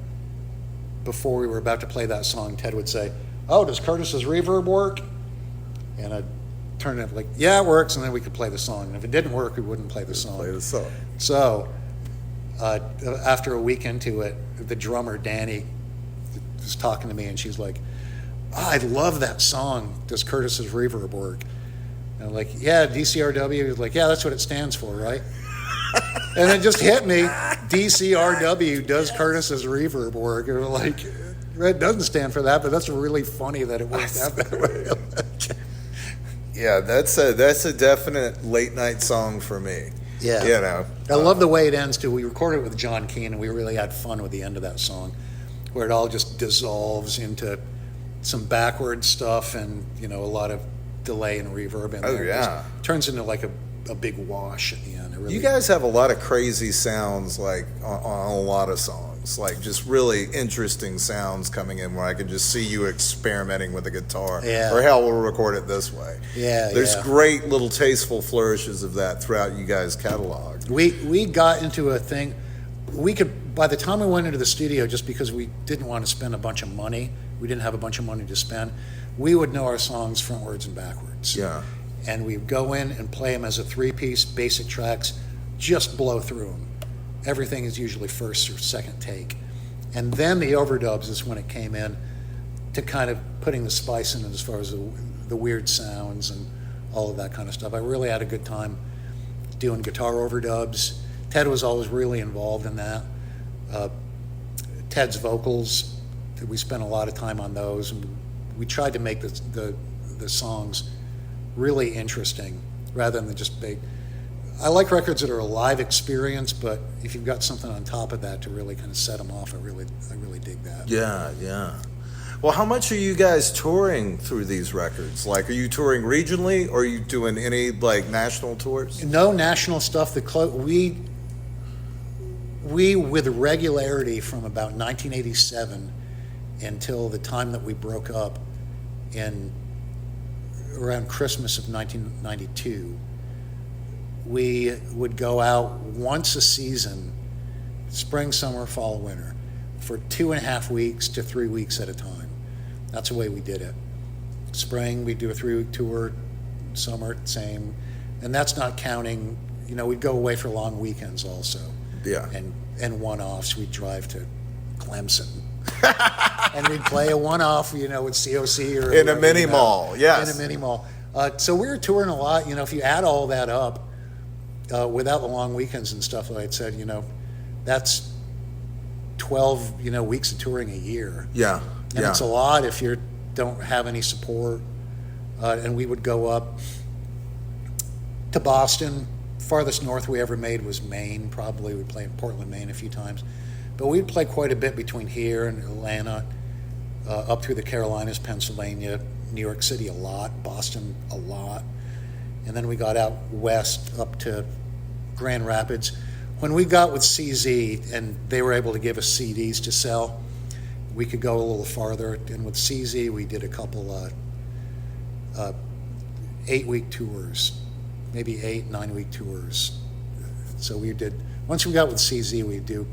[SPEAKER 2] before we were about to play that song, Ted would say, "Oh, does Curtis's reverb work?" And I'd turn it like, yeah, it works, and then we could play the song. And if it didn't work, we wouldn't play the song.
[SPEAKER 1] Play the song.
[SPEAKER 2] So after a week into it, the drummer, Danny, was talking to me, and she's like, I love that song. Does Curtis's reverb work? And I'm like, yeah, DCRW. He's like, yeah, that's what it stands for, right? And it just hit me. DCRW, does Curtis's reverb work? And we're like, it doesn't stand for that, but that's really funny that it worked out that way.
[SPEAKER 1] Yeah, that's a definite late night song for me.
[SPEAKER 2] Yeah.
[SPEAKER 1] You know.
[SPEAKER 2] I love the way it ends, too. We recorded it with John Keane, and we really had fun with the end of that song, where it all just dissolves into some backward stuff and, a lot of delay and reverb in there.
[SPEAKER 1] Yeah.
[SPEAKER 2] It turns into like a big wash at the end. Really,
[SPEAKER 1] you guys have a lot of crazy sounds, like, on a lot of songs. Like, just really interesting sounds coming in where I can just see you experimenting with the guitar.
[SPEAKER 2] Yeah.
[SPEAKER 1] Or hell, we'll record it this way.
[SPEAKER 2] Yeah,
[SPEAKER 1] There's great little tasteful flourishes of that throughout you guys' catalog.
[SPEAKER 2] We got into a thing. We could, by the time we went into the studio, just because we didn't want to spend a bunch of money, we didn't have a bunch of money to spend, we would know our songs frontwards and backwards.
[SPEAKER 1] Yeah.
[SPEAKER 2] And we'd go in and play them as a three-piece, basic tracks, just blow through them. Everything is usually first or second take. And then the overdubs is when it came in to kind of putting the spice in it as far as the weird sounds and all of that kind of stuff. I really had a good time doing guitar overdubs. Ted was always really involved in that. Ted's vocals, we spent a lot of time on those. And we tried to make the songs really interesting rather than just big. I like records that are a live experience, but if you've got something on top of that to really kind of set them off, I really dig that.
[SPEAKER 1] Yeah. Well, how much are you guys touring through these records? Like, are you touring regionally, or are you doing any, like, national tours?
[SPEAKER 2] No national stuff. We with regularity from about 1987 until the time that we broke up in around Christmas of 1992, we would go out once a season, spring, summer, fall, winter, for 2.5 weeks to 3 weeks at a time. That's the way we did it. Spring, we'd do a 3-week tour. Summer, same. And that's not counting, we'd go away for long weekends also.
[SPEAKER 1] Yeah.
[SPEAKER 2] And one-offs. We'd drive to Clemson. And we'd play a one-off, with COC or
[SPEAKER 1] in a mini mall. Yes.
[SPEAKER 2] In a mini mall. So we were touring a lot. If you add all that up, without the long weekends and stuff, like I said, that's 12, weeks of touring a year.
[SPEAKER 1] Yeah.
[SPEAKER 2] And it's a lot if you don't have any support. And we would go up to Boston. Farthest north we ever made was Maine, probably. We'd play in Portland, Maine a few times. But we'd play quite a bit between here and Atlanta, up through the Carolinas, Pennsylvania, New York City a lot, Boston a lot. And then we got out west up to Grand Rapids. When we got with CZ and they were able to give us CDs to sell, we could go a little farther. And with CZ, we did a couple 8-week tours, maybe 8-9-week tours. So we did, once we got with CZ, we do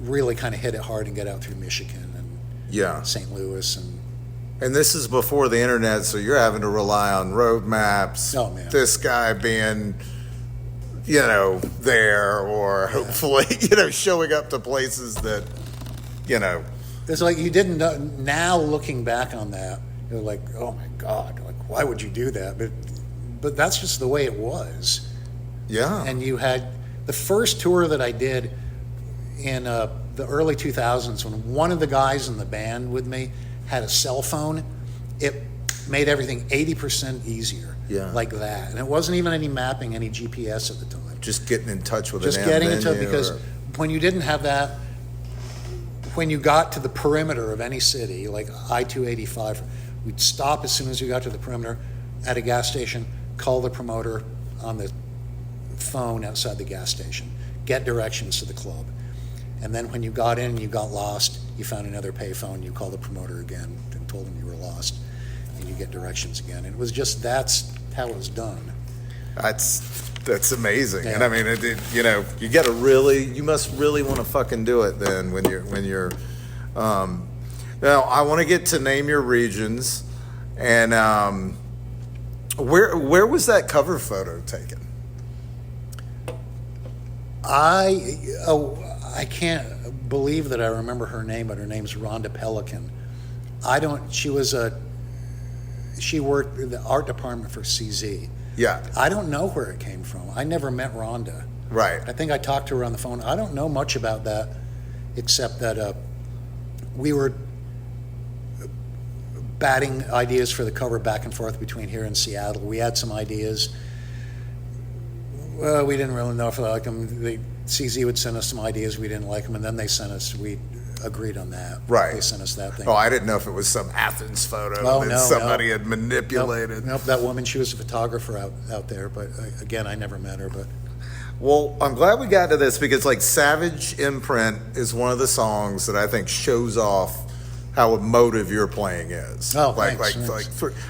[SPEAKER 2] really kind of hit it hard and get out through Michigan and St. Louis.
[SPEAKER 1] And this is before the internet, so you're having to rely on road maps.
[SPEAKER 2] Oh, man.
[SPEAKER 1] This guy being, there, or hopefully, showing up to places that,
[SPEAKER 2] It's like you didn't know. Now looking back on that, you're like, oh my God, like why would you do that? But that's just the way it was.
[SPEAKER 1] Yeah.
[SPEAKER 2] And you had the first tour that I did in the early 2000s, when one of the guys in the band with me had a cell phone, it made everything 80% easier.
[SPEAKER 1] Yeah.
[SPEAKER 2] Like that. And it wasn't even any mapping, any GPS at the time.
[SPEAKER 1] Just getting in touch with
[SPEAKER 2] Just getting into it, because when you didn't have that, when you got to the perimeter of any city, like I-285, we'd stop as soon as we got to the perimeter at a gas station, call the promoter on the phone outside the gas station, get directions to the club. And then when you got in and you got lost, you found another payphone, you call the promoter again and told him you were lost, and you get directions again. And it was just, that's how it was done.
[SPEAKER 1] That's amazing.
[SPEAKER 2] Yeah.
[SPEAKER 1] And I mean, you must really want to fucking do it then when you're, now I want to get to name your regions, and Where was that cover photo taken?
[SPEAKER 2] I can't believe that I remember her name, but her name's Rhonda Pelican. She worked in the art department for CZ.
[SPEAKER 1] Yeah.
[SPEAKER 2] I don't know where it came from. I never met Rhonda.
[SPEAKER 1] Right.
[SPEAKER 2] I think I talked to her on the phone. I don't know much about that, except that we were batting ideas for the cover back and forth between here and Seattle. We had some ideas. Well, we didn't really know if we liked them. CZ would send us some ideas. We didn't like them, and then they sent us. We agreed on that.
[SPEAKER 1] Right.
[SPEAKER 2] They sent us that thing.
[SPEAKER 1] Oh, I didn't know if it was some Athens photo that somebody had manipulated.
[SPEAKER 2] Nope, that woman, she was a photographer out there, but again, I never met her. But
[SPEAKER 1] well, I'm glad we got to this because like Savage Imprint is one of the songs that I think shows off how emotive your playing is.
[SPEAKER 2] Oh,
[SPEAKER 1] thanks.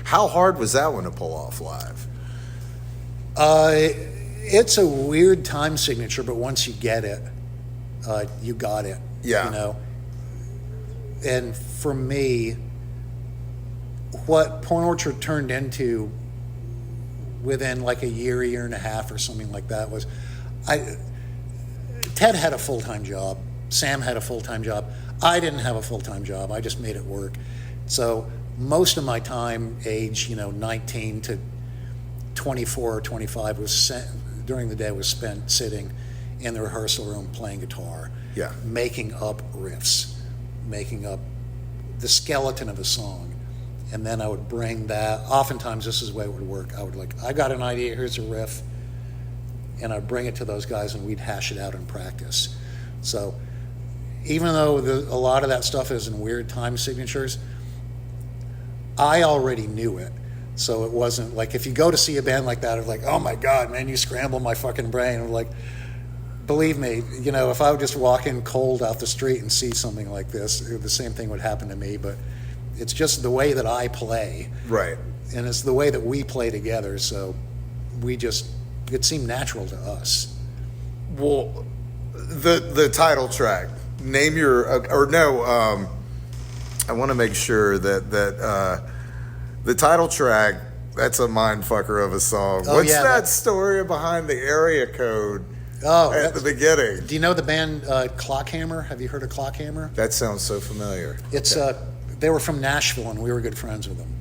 [SPEAKER 1] How hard was that one to pull off live?
[SPEAKER 2] It's a weird time signature, but once you get it, you got it.
[SPEAKER 1] Yeah.
[SPEAKER 2] You know. And for me, what Porn Orchard turned into within like a year and a half or something like that was, Ted had a full-time job. Sam had a full-time job. I didn't have a full-time job. I just made it work. So most of my time, age 19 to 24 or 25, during the day was spent sitting in the rehearsal room playing guitar, making up riffs, making up the skeleton of a song. And then I would bring that. Oftentimes this is the way it would work. I got an idea, here's a riff, and I'd bring it to those guys and we'd hash it out in practice. So even though a lot of that stuff is in weird time signatures, I already knew it. So it wasn't like, if you go to see a band like that, it's like, oh my God, man, you scramble my fucking brain. I'm like, believe me, if I would just walk in cold out the street and see something like this, the same thing would happen to me. But it's just the way that I play.
[SPEAKER 1] Right.
[SPEAKER 2] And it's the way that we play together. So it seemed natural to us.
[SPEAKER 1] Well, the title track, name your, I want to make sure that the title track, that's a mind fucker of a song. What's that story behind the area code at the beginning?
[SPEAKER 2] Do you know the band Clockhammer? Have you heard of Clockhammer?
[SPEAKER 1] That sounds so familiar.
[SPEAKER 2] It's they were from Nashville, and we were good friends with them.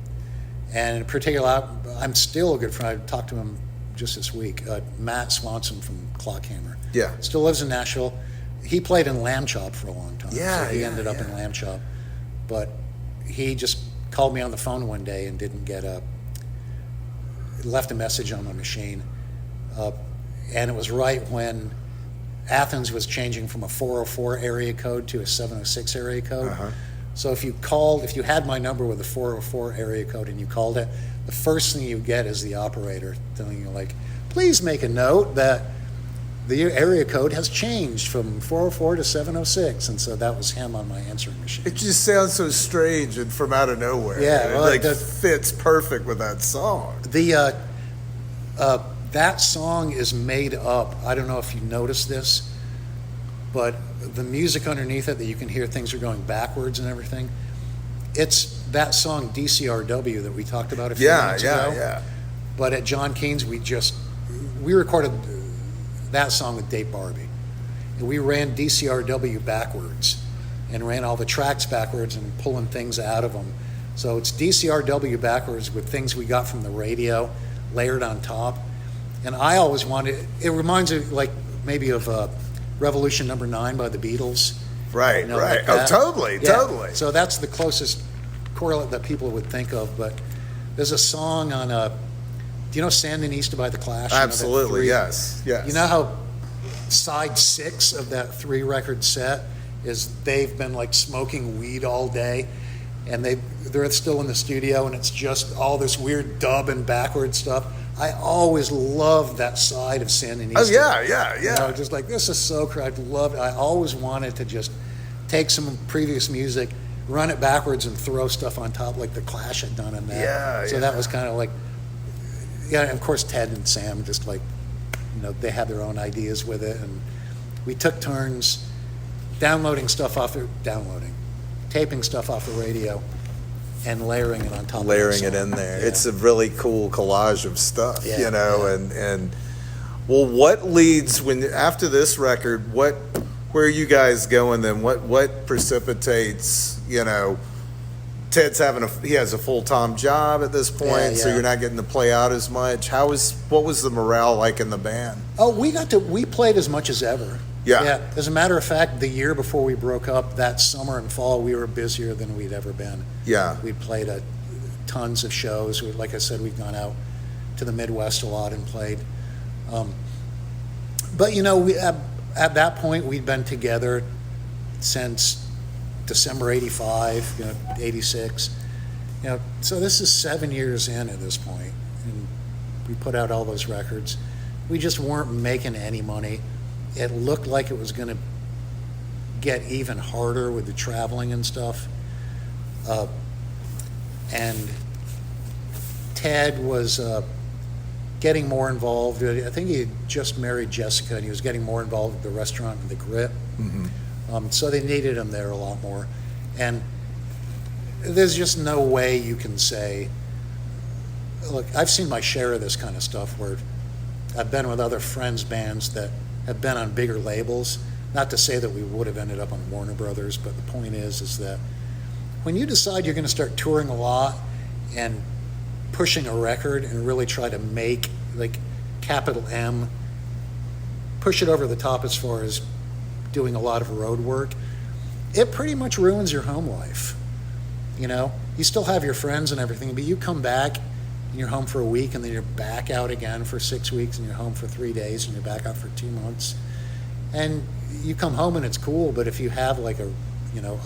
[SPEAKER 2] And in particular, I'm still a good friend. I talked to him just this week. Matt Swanson from Clockhammer.
[SPEAKER 1] Yeah.
[SPEAKER 2] Still lives in Nashville. He played in Lamb Chop for a long time.
[SPEAKER 1] Yeah,
[SPEAKER 2] so he ended up in Lamb Chop. But he just called me on the phone one day and left a message on my machine. And it was right when Athens was changing from a 404 area code to a 706 area code.
[SPEAKER 1] Uh-huh.
[SPEAKER 2] So if you had my number with a 404 area code and you called it, the first thing you get is the operator telling you, like, please make a note that the area code has changed from 404 to 706. And so that was him on my answering machine.
[SPEAKER 1] It just sounds so strange and from out of nowhere.
[SPEAKER 2] Yeah, well,
[SPEAKER 1] it fits perfect with that song.
[SPEAKER 2] That song is made up. I don't know if you noticed this, but the music underneath it that you can hear things are going backwards and everything, it's that song DCRW that we talked about a few minutes ago.
[SPEAKER 1] Yeah.
[SPEAKER 2] But at John Keene's, we recorded that song with Dave Barbie. And we ran DCRW backwards and ran all the tracks backwards and pulling things out of them. So it's DCRW backwards with things we got from the radio layered on top. And I always wanted, it reminds me like maybe of Revolution Number 9 by the Beatles.
[SPEAKER 1] Right.
[SPEAKER 2] Like
[SPEAKER 1] totally.
[SPEAKER 2] So that's the closest correlate that people would think of. But there's a song on, do you know Standing East by The Clash?
[SPEAKER 1] Absolutely, yes.
[SPEAKER 2] You know how side 6 of that 3-record set is they've been like smoking weed all day, and they're still in the studio, and it's just all this weird dub and backward stuff. I always loved that side of Standing East.
[SPEAKER 1] Oh, yeah.
[SPEAKER 2] Just like, this is so cool. I always wanted to just take some previous music, run it backwards, and throw stuff on top like The Clash had done in that. So that was kind of like, and of course Ted and Sam just like, they had their own ideas with it, and we took turns taping stuff off the radio, and layering it on top.
[SPEAKER 1] Layering it in there. It's a really cool collage of stuff, and well, what leads after this record? Where are you guys going then? What precipitates? Ted's he has a full-time job at this point, so you're not getting to play out as much. What was the morale like in the band?
[SPEAKER 2] Oh, we played as much as ever.
[SPEAKER 1] Yeah.
[SPEAKER 2] As a matter of fact, the year before we broke up, that summer and fall, we were busier than we'd ever been.
[SPEAKER 1] Yeah.
[SPEAKER 2] We played tons of shows. Like I said, we've gone out to the Midwest a lot and played. But at that point, we'd been together since December 85, 86. So this is 7 years in at this point, and we put out all those records. We just weren't making any money. It looked like it was going to get even harder with the traveling and stuff. And Ted was getting more involved. I think he had just married Jessica, and he was getting more involved with the restaurant and the Grip. Mm-hmm. So they needed him there a lot more. And there's just no way you can say, look, I've seen my share of this kind of stuff where I've been with other friends' bands that have been on bigger labels. Not to say that we would have ended up on Warner Brothers, but the point is that when you decide you're going to start touring a lot and pushing a record and really try to make, like, capital M, push it over the top as far as doing a lot of road work, it pretty much ruins your home life. You still have your friends and everything, but you come back and you're home for a week, and then you're back out again for 6 weeks, and you're home for 3 days, and you're back out for 2 months. And you come home and it's cool, but if you have like a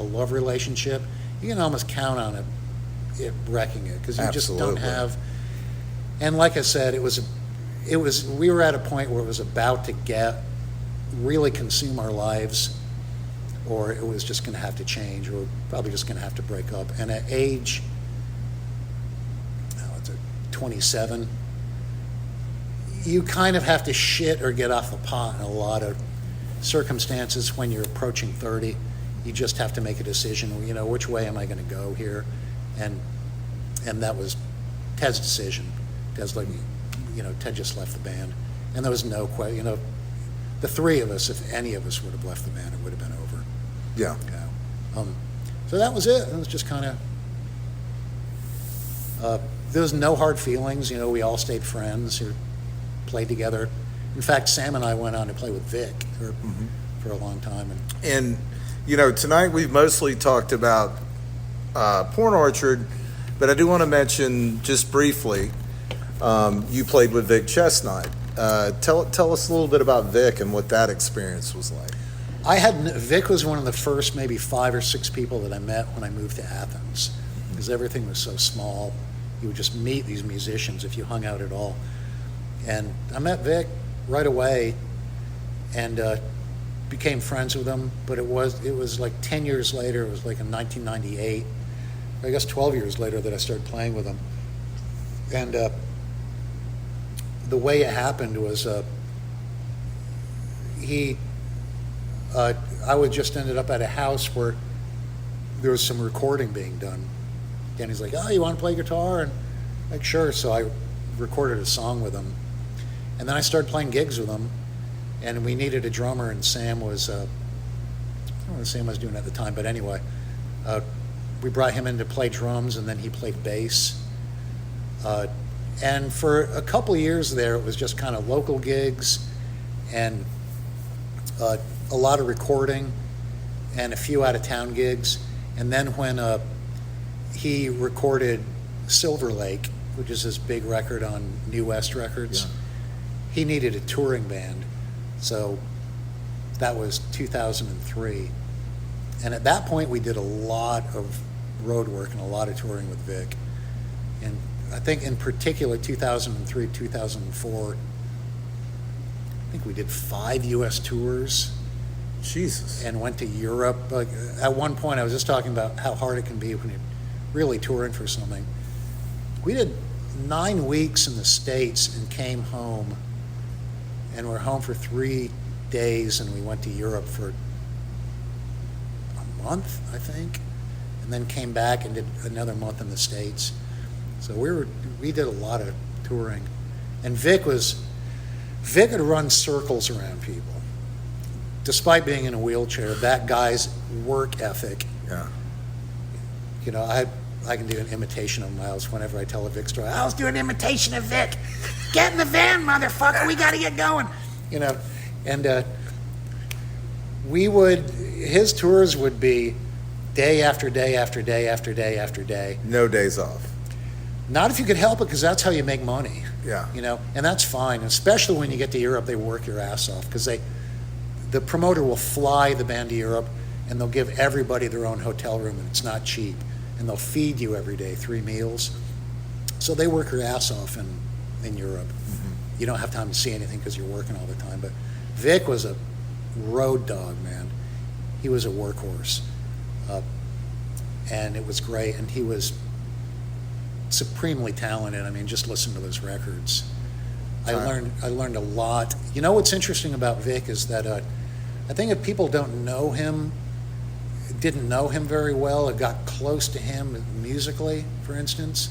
[SPEAKER 2] love relationship, you can almost count on it wrecking it, because you just don't have. And like I said, we were at a point where it was about to really consume our lives, or it was just going to have to change, or probably just going to have to break up. And at age 27, you kind of have to shit or get off the pot in a lot of circumstances. When you're approaching 30, you just have to make a decision, which way am I going to go here? And that was Ted's decision. Ted's like, Ted just left the band, and there was no question. The three of us, if any of us would have left the band, it would have been over.
[SPEAKER 1] Yeah.
[SPEAKER 2] So that was it. It was just kind of. There was no hard feelings. We all stayed friends. We played together. In fact, Sam and I went on to play with Vic for a long time.
[SPEAKER 1] And tonight we've mostly talked about Porn Orchard, but I do want to mention just briefly, you played with Vic Chesnutt. Tell us a little bit about Vic and what that experience was like.
[SPEAKER 2] Vic was one of the first maybe 5 or 6 people that I met when I moved to Athens, because everything was so small. You would just meet these musicians if you hung out at all. And I met Vic right away and became friends with him. But it was like 10 years later, it was like in 1998, I guess 12 years later, that I started playing with him. And the way it happened was I would just ended up at a house where there was some recording being done. And he's like, oh, you want to play guitar? And like, sure. So I recorded a song with him. And then I started playing gigs with him. And we needed a drummer, and Sam was, I don't know what Sam was doing at the time, but anyway, we brought him in to play drums, and then he played bass. And for a couple of years there, it was just kind of local gigs and a lot of recording and a few out-of-town gigs. And then when he recorded Silver Lake, which is his big record on New West Records, he needed a touring band. So that was 2003. And at that point, we did a lot of road work and a lot of touring with Vic. And I think in particular, 2003, 2004, I think we did 5 U.S. tours.
[SPEAKER 1] Jesus.
[SPEAKER 2] And went to Europe. Like, at one point, I was just talking about how hard it can be when you're really touring for something. We did 9 weeks in the States and came home. And we're home for 3 days, and we went to Europe for a month, I think. and then came back and did another month in the States. So we did a lot of touring, and Vic would run circles around people. Despite being in a wheelchair, that guy's work ethic.
[SPEAKER 1] Yeah.
[SPEAKER 2] You know, I can do an imitation of Miles whenever I tell a Vic story. I was doing an imitation of Vic. Get in the van, motherfucker. We got to get going. You know, and his tours would be day after day after day after day after day.
[SPEAKER 1] No days off.
[SPEAKER 2] Not if you could help it, because that's how you make money.
[SPEAKER 1] Yeah.
[SPEAKER 2] You know, and that's fine. Especially when you get to Europe, they work your ass off, because the promoter will fly the band to Europe, and they'll give everybody their own hotel room, and it's not cheap. And they'll feed you every day, 3 meals. So they work your ass off in Europe. Mm-hmm. You don't have time to see anything because you're working all the time. But Vic was a road dog, man. He was a workhorse. And it was great. And he was supremely talented. I mean, just listen to those records. I learned a lot. You know what's interesting about Vic is that I think if people didn't know him very well, or got close to him musically, for instance,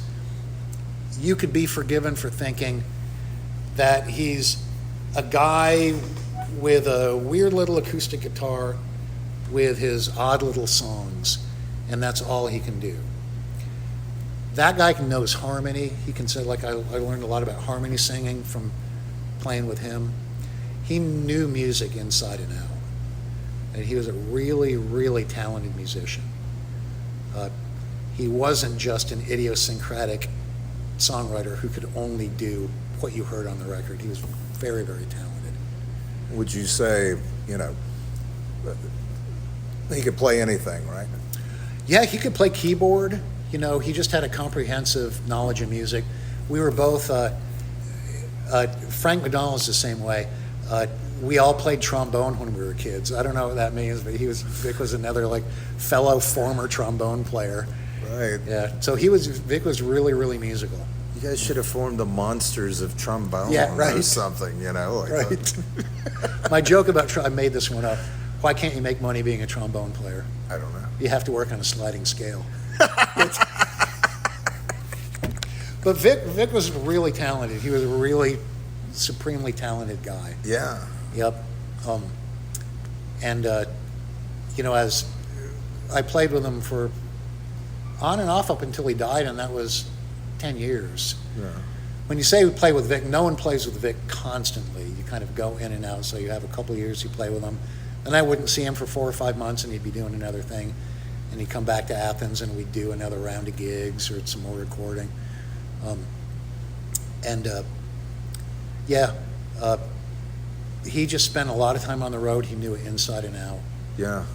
[SPEAKER 2] you could be forgiven for thinking that he's a guy with a weird little acoustic guitar with his odd little songs, and that's all he can do. That guy knows harmony. He can say, like, I learned a lot about harmony singing from playing with him. He knew music inside and out. And he was a really, really talented musician. He wasn't just an idiosyncratic songwriter who could only do what you heard on the record. He was very, very talented.
[SPEAKER 1] Would you say, you know, he could play anything, right?
[SPEAKER 2] Yeah, he could play keyboard. You know, he just had a comprehensive knowledge of music. We were both, Frank McDonald's the same way. We all played trombone when we were kids. I don't know what that means, but Vic was another like fellow former trombone player.
[SPEAKER 1] Right.
[SPEAKER 2] Yeah. So Vic was really, really musical.
[SPEAKER 1] You guys should have formed the Monsters of Trombone or something, you know. Like
[SPEAKER 2] right. My joke about I made this one up. Why can't you make money being a trombone player?
[SPEAKER 1] I don't know.
[SPEAKER 2] You have to work on a sliding scale. But Vic was really talented. He was a really supremely talented guy.
[SPEAKER 1] Yeah.
[SPEAKER 2] Yep. You know, as I played with him for on and off up until he died, and that was 10 years.
[SPEAKER 1] Yeah.
[SPEAKER 2] When you say we play with Vic, no one plays with Vic constantly. You kind of go in and out, so you have a couple of years you play with him. And I wouldn't see him for 4 or 5 months, and he'd be doing another thing. And he'd come back to Athens, and we'd do another round of gigs or some more recording. He just spent a lot of time on the road. He knew it inside and out.
[SPEAKER 1] Yeah.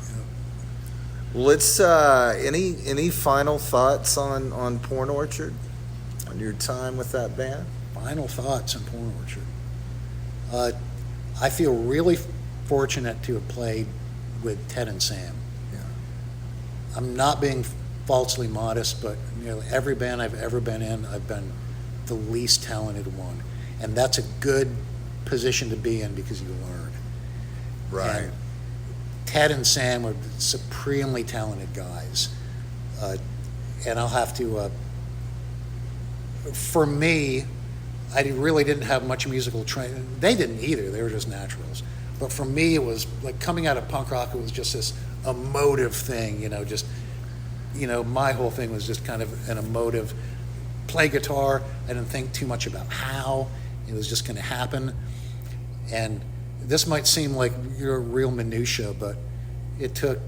[SPEAKER 1] Let's any final thoughts on Porn Orchard, on your time with that band?
[SPEAKER 2] Final thoughts on Porn Orchard. I feel really fortunate to have played with Ted and Sam.
[SPEAKER 1] Yeah.
[SPEAKER 2] I'm not being falsely modest, but nearly every band I've ever been in, I've been the least talented one, and that's a good position to be in because you learn.
[SPEAKER 1] Right.
[SPEAKER 2] And Ted and Sam were supremely talented guys, and I'll have to. For me, I really didn't have much musical training. They didn't either. They were just naturals. But for me, it was like coming out of punk rock. It was just this emotive thing, my whole thing was just kind of an emotive. Play guitar. I didn't think too much about how it was just going to happen. And this might seem like you're real minutia, but it took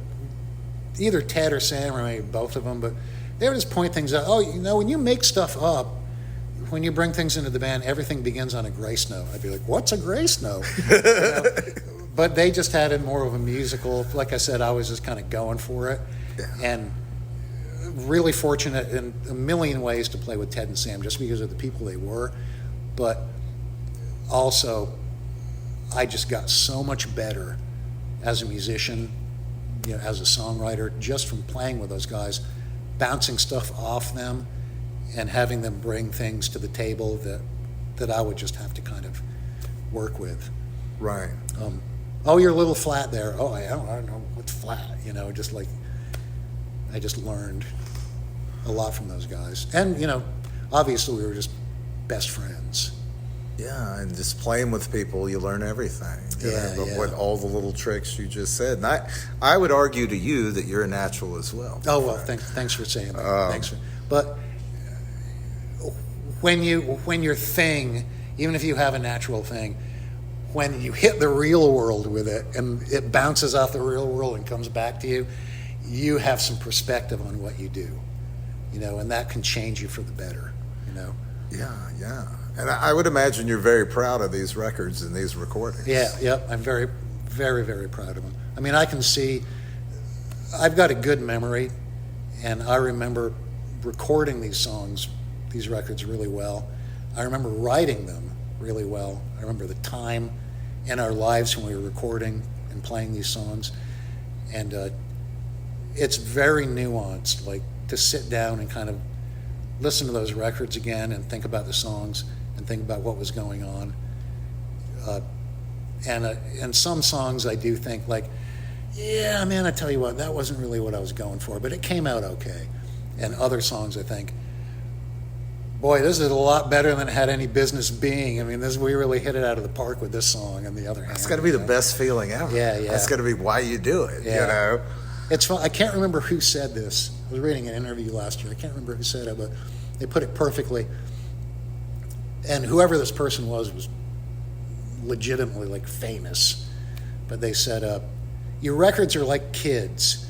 [SPEAKER 2] either Ted or Sam or maybe both of them. But they would just point things out. Oh, when you make stuff up, when you bring things into the band, everything begins on a grace note. I'd be like, what's a grace note? But they just had it more of a musical. Like I said, I was just kind of going for it.
[SPEAKER 1] Yeah.
[SPEAKER 2] And really fortunate in a million ways to play with Ted and Sam just because of the people they were. But also, I just got so much better as a musician, as a songwriter, just from playing with those guys, bouncing stuff off them and having them bring things to the table that I would just have to kind of work with.
[SPEAKER 1] Right.
[SPEAKER 2] Oh, you're a little flat there. Oh, I don't know what's flat, just like, I just learned a lot from those guys. And, obviously we were just best friends.
[SPEAKER 1] Yeah, and just playing with people, you learn everything. What all the little tricks you just said. And I would argue to you that you're a natural as well.
[SPEAKER 2] Oh, well, thanks for saying that. But when your thing, even if you have a natural thing, when you hit the real world with it and it bounces off the real world and comes back to you, you have some perspective on what you do, and that can change you for the better,
[SPEAKER 1] Yeah. And I would imagine you're very proud of these records and these recordings.
[SPEAKER 2] Yeah, I'm very, very, very proud of them. I mean, I can see, I've got a good memory, and I remember recording these records really well. I remember writing them really well. I remember the time in our lives when we were recording and playing these songs. And it's very nuanced, like to sit down and kind of listen to those records again and think about the songs and think about what was going on. And some songs I do think like, yeah, man, I tell you what, that wasn't really what I was going for, but it came out okay. And other songs I think, boy, this is a lot better than it had any business being. I mean, we really hit it out of the park with this song. On the other hand,
[SPEAKER 1] it's got to be the best feeling ever.
[SPEAKER 2] Yeah.
[SPEAKER 1] That's got to be why you do it.
[SPEAKER 2] Yeah. It's fun. I can't remember who said this. I was reading an interview last year. I can't remember who said it, but they put it perfectly. And whoever this person was legitimately like famous. But they said, your records are like kids.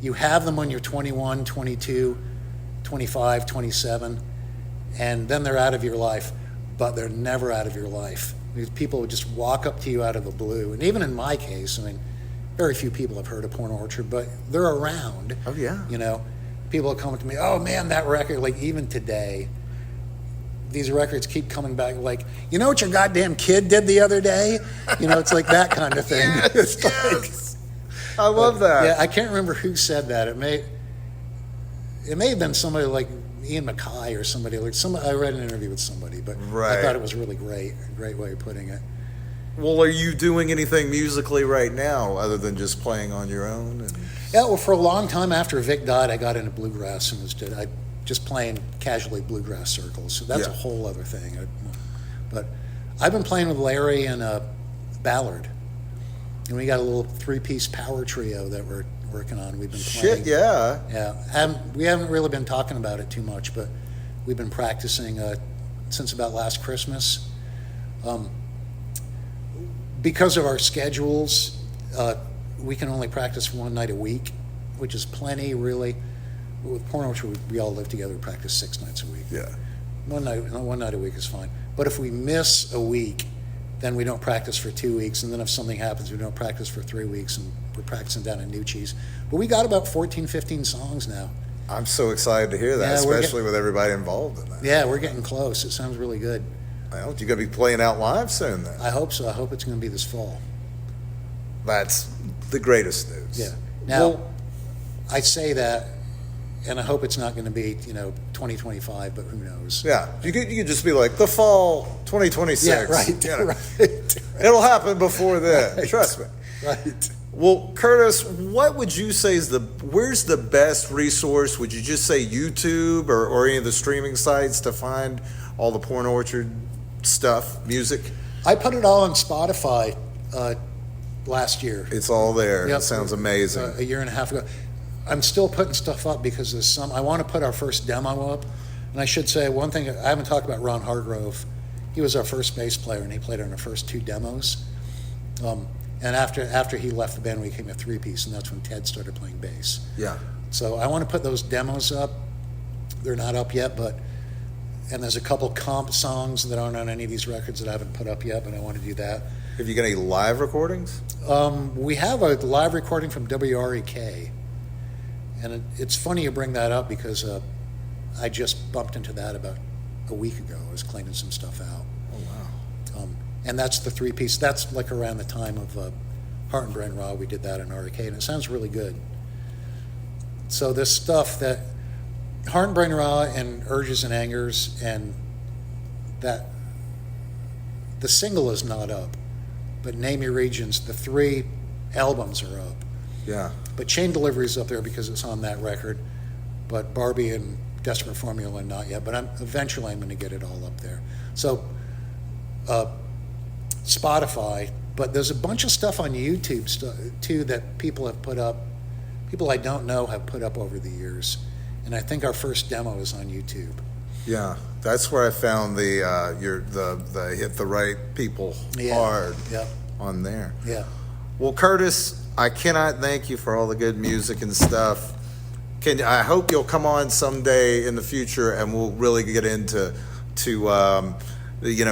[SPEAKER 2] You have them when you're 21, 22, 25, 27, and then they're out of your life, but they're never out of your life. People would just walk up to you out of the blue. And even in my case, I mean, very few people have heard of Porn Orchard, but they're around.
[SPEAKER 1] Oh, yeah.
[SPEAKER 2] People will come to me, oh, man, that record, like even today, these records keep coming back like, you know what your goddamn kid did the other day? It's like that kind of thing.
[SPEAKER 1] Yes. I love that.
[SPEAKER 2] Yeah, I can't remember who said that. It may have been somebody like Ian Mackay or somebody. I read an interview with somebody, but I thought it was really great. A great way of putting it.
[SPEAKER 1] Well, are you doing anything musically right now other than just playing on your own?
[SPEAKER 2] Yeah, well, for a long time after Vic died, I got into bluegrass and was just playing casually bluegrass circles. So that's a whole other thing. But I've been playing with Larry and Ballard, and we got a little 3-piece power trio that we're working on. We've been playing. Yeah. We haven't really been talking about it too much, but we've been practicing since about last Christmas. Because of our schedules, we can only practice one night a week, which is plenty, really. With Porn Orchard, we all live together. We practice 6 nights a week.
[SPEAKER 1] Yeah.
[SPEAKER 2] One night a week is fine. But if we miss a week, then we don't practice for 2 weeks. And then if something happens, we don't practice for 3 weeks. And we're practicing down in New Cheese. But we got about 14, 15 songs now.
[SPEAKER 1] I'm so excited to hear that, especially with everybody involved in that.
[SPEAKER 2] Yeah, we're getting close. It sounds really good.
[SPEAKER 1] Well, you're going to be playing out live soon then.
[SPEAKER 2] I hope so. I hope it's going to be this fall.
[SPEAKER 1] That's the greatest news.
[SPEAKER 2] Yeah. Now, I say that, and I hope it's not going to be, 2025, but who knows?
[SPEAKER 1] Yeah. You could just be like, the fall 2026.
[SPEAKER 2] Yeah, right. Right.
[SPEAKER 1] It'll happen before then.
[SPEAKER 2] Right.
[SPEAKER 1] Trust me.
[SPEAKER 2] Right.
[SPEAKER 1] Well, Curtis, what would you say where's the best resource? Would you just say YouTube or any of the streaming sites to find all the Porn Orchard stuff, music?
[SPEAKER 2] I put it all on Spotify last year.
[SPEAKER 1] It's all there.
[SPEAKER 2] Yep.
[SPEAKER 1] It sounds amazing.
[SPEAKER 2] A year and a half ago. I'm still putting stuff up because I want to put our first demo up. And I should say one thing, I haven't talked about Ron Hargrove. He was our first bass player, and he played on our first 2 demos. And after he left the band, we became a 3-piece, and that's when Ted started playing bass.
[SPEAKER 1] Yeah.
[SPEAKER 2] So I want to put those demos up. They're not up yet, and there's a couple comp songs that aren't on any of these records that I haven't put up yet, but I want to do that.
[SPEAKER 1] Have you got any live recordings?
[SPEAKER 2] We have a live recording from WREK, and it's funny you bring that up because I just bumped into that about a week ago. I was cleaning some stuff out.
[SPEAKER 1] Oh, wow.
[SPEAKER 2] And that's the 3-piece. That's like around the time of Heart and Brain Raw. We did that in REK, and it sounds really good. So this stuff that Heart and Brain Raw and Urges and Angers, and that the single is not up, but Name Your Regions, the 3 albums are up.
[SPEAKER 1] Yeah.
[SPEAKER 2] But Chain Delivery's up there because it's on that record. But Barbie and Desperate Formula not yet. But eventually I'm going to get it all up there. So Spotify, but there's a bunch of stuff on YouTube too that people have put up. People I don't know have put up over the years, and I think our first demo is on YouTube.
[SPEAKER 1] Yeah, that's where I found the hit the right people hard on there.
[SPEAKER 2] Yeah.
[SPEAKER 1] Well, Curtis, I cannot thank you for all the good music and stuff. I hope you'll come on someday in the future, and we'll really get into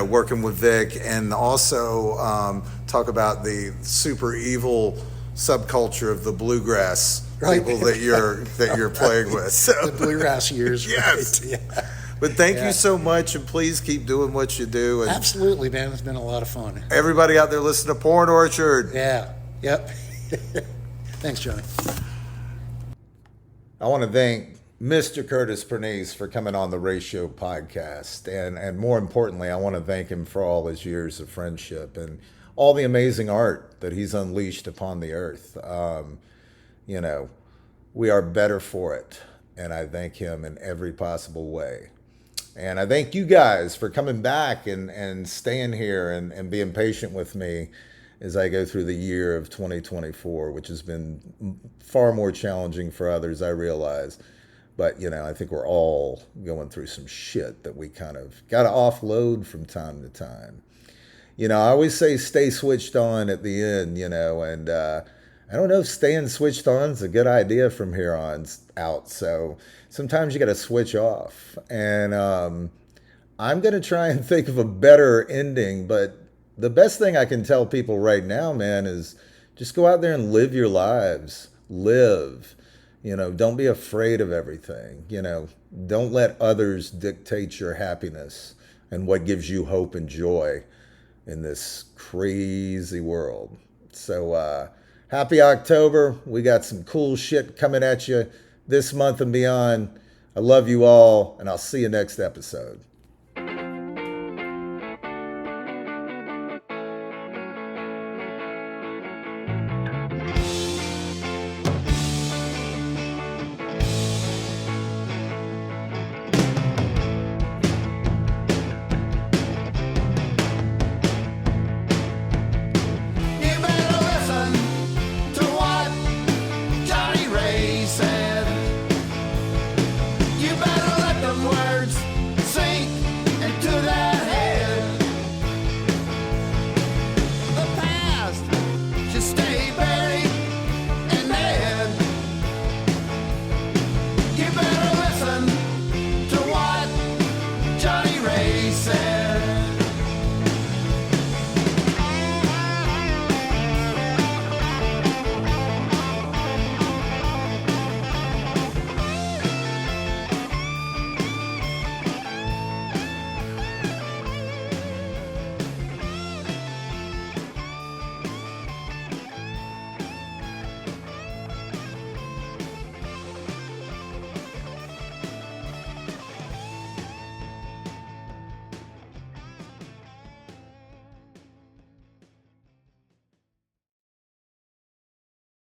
[SPEAKER 1] working with Vic, and also talk about the super evil subculture of the bluegrass people that you're playing with. So,
[SPEAKER 2] the bluegrass years.
[SPEAKER 1] Yes.
[SPEAKER 2] Right? Yeah.
[SPEAKER 1] But thank you so much, and please keep doing what you do. And
[SPEAKER 2] absolutely, man. It's been a lot of fun.
[SPEAKER 1] Everybody out there, listen to Porn Orchard.
[SPEAKER 2] Yeah. Yep. Thanks, Johnny.
[SPEAKER 1] I want to thank Mr. Curtis Pernice for coming on the Ratio podcast. And more importantly, I want to thank him for all his years of friendship and all the amazing art that he's unleashed upon the earth. We are better for it. And I thank him in every possible way. And I thank you guys for coming back and staying here and being patient with me as I go through the year of 2024, which has been far more challenging for others, I realize. But, I think we're all going through some shit that we kind of got to offload from time to time. I always say stay switched on at the end, and I don't know if staying switched on is a good idea from here on out. So sometimes you got to switch off. And I'm going to try and think of a better ending. But the best thing I can tell people right now, man, is just go out there and live your lives. Live. Don't be afraid of everything. Don't let others dictate your happiness and what gives you hope and joy in this crazy world. So happy October. We got some cool shit coming at you this month and beyond. I love you all, and I'll see you next episode.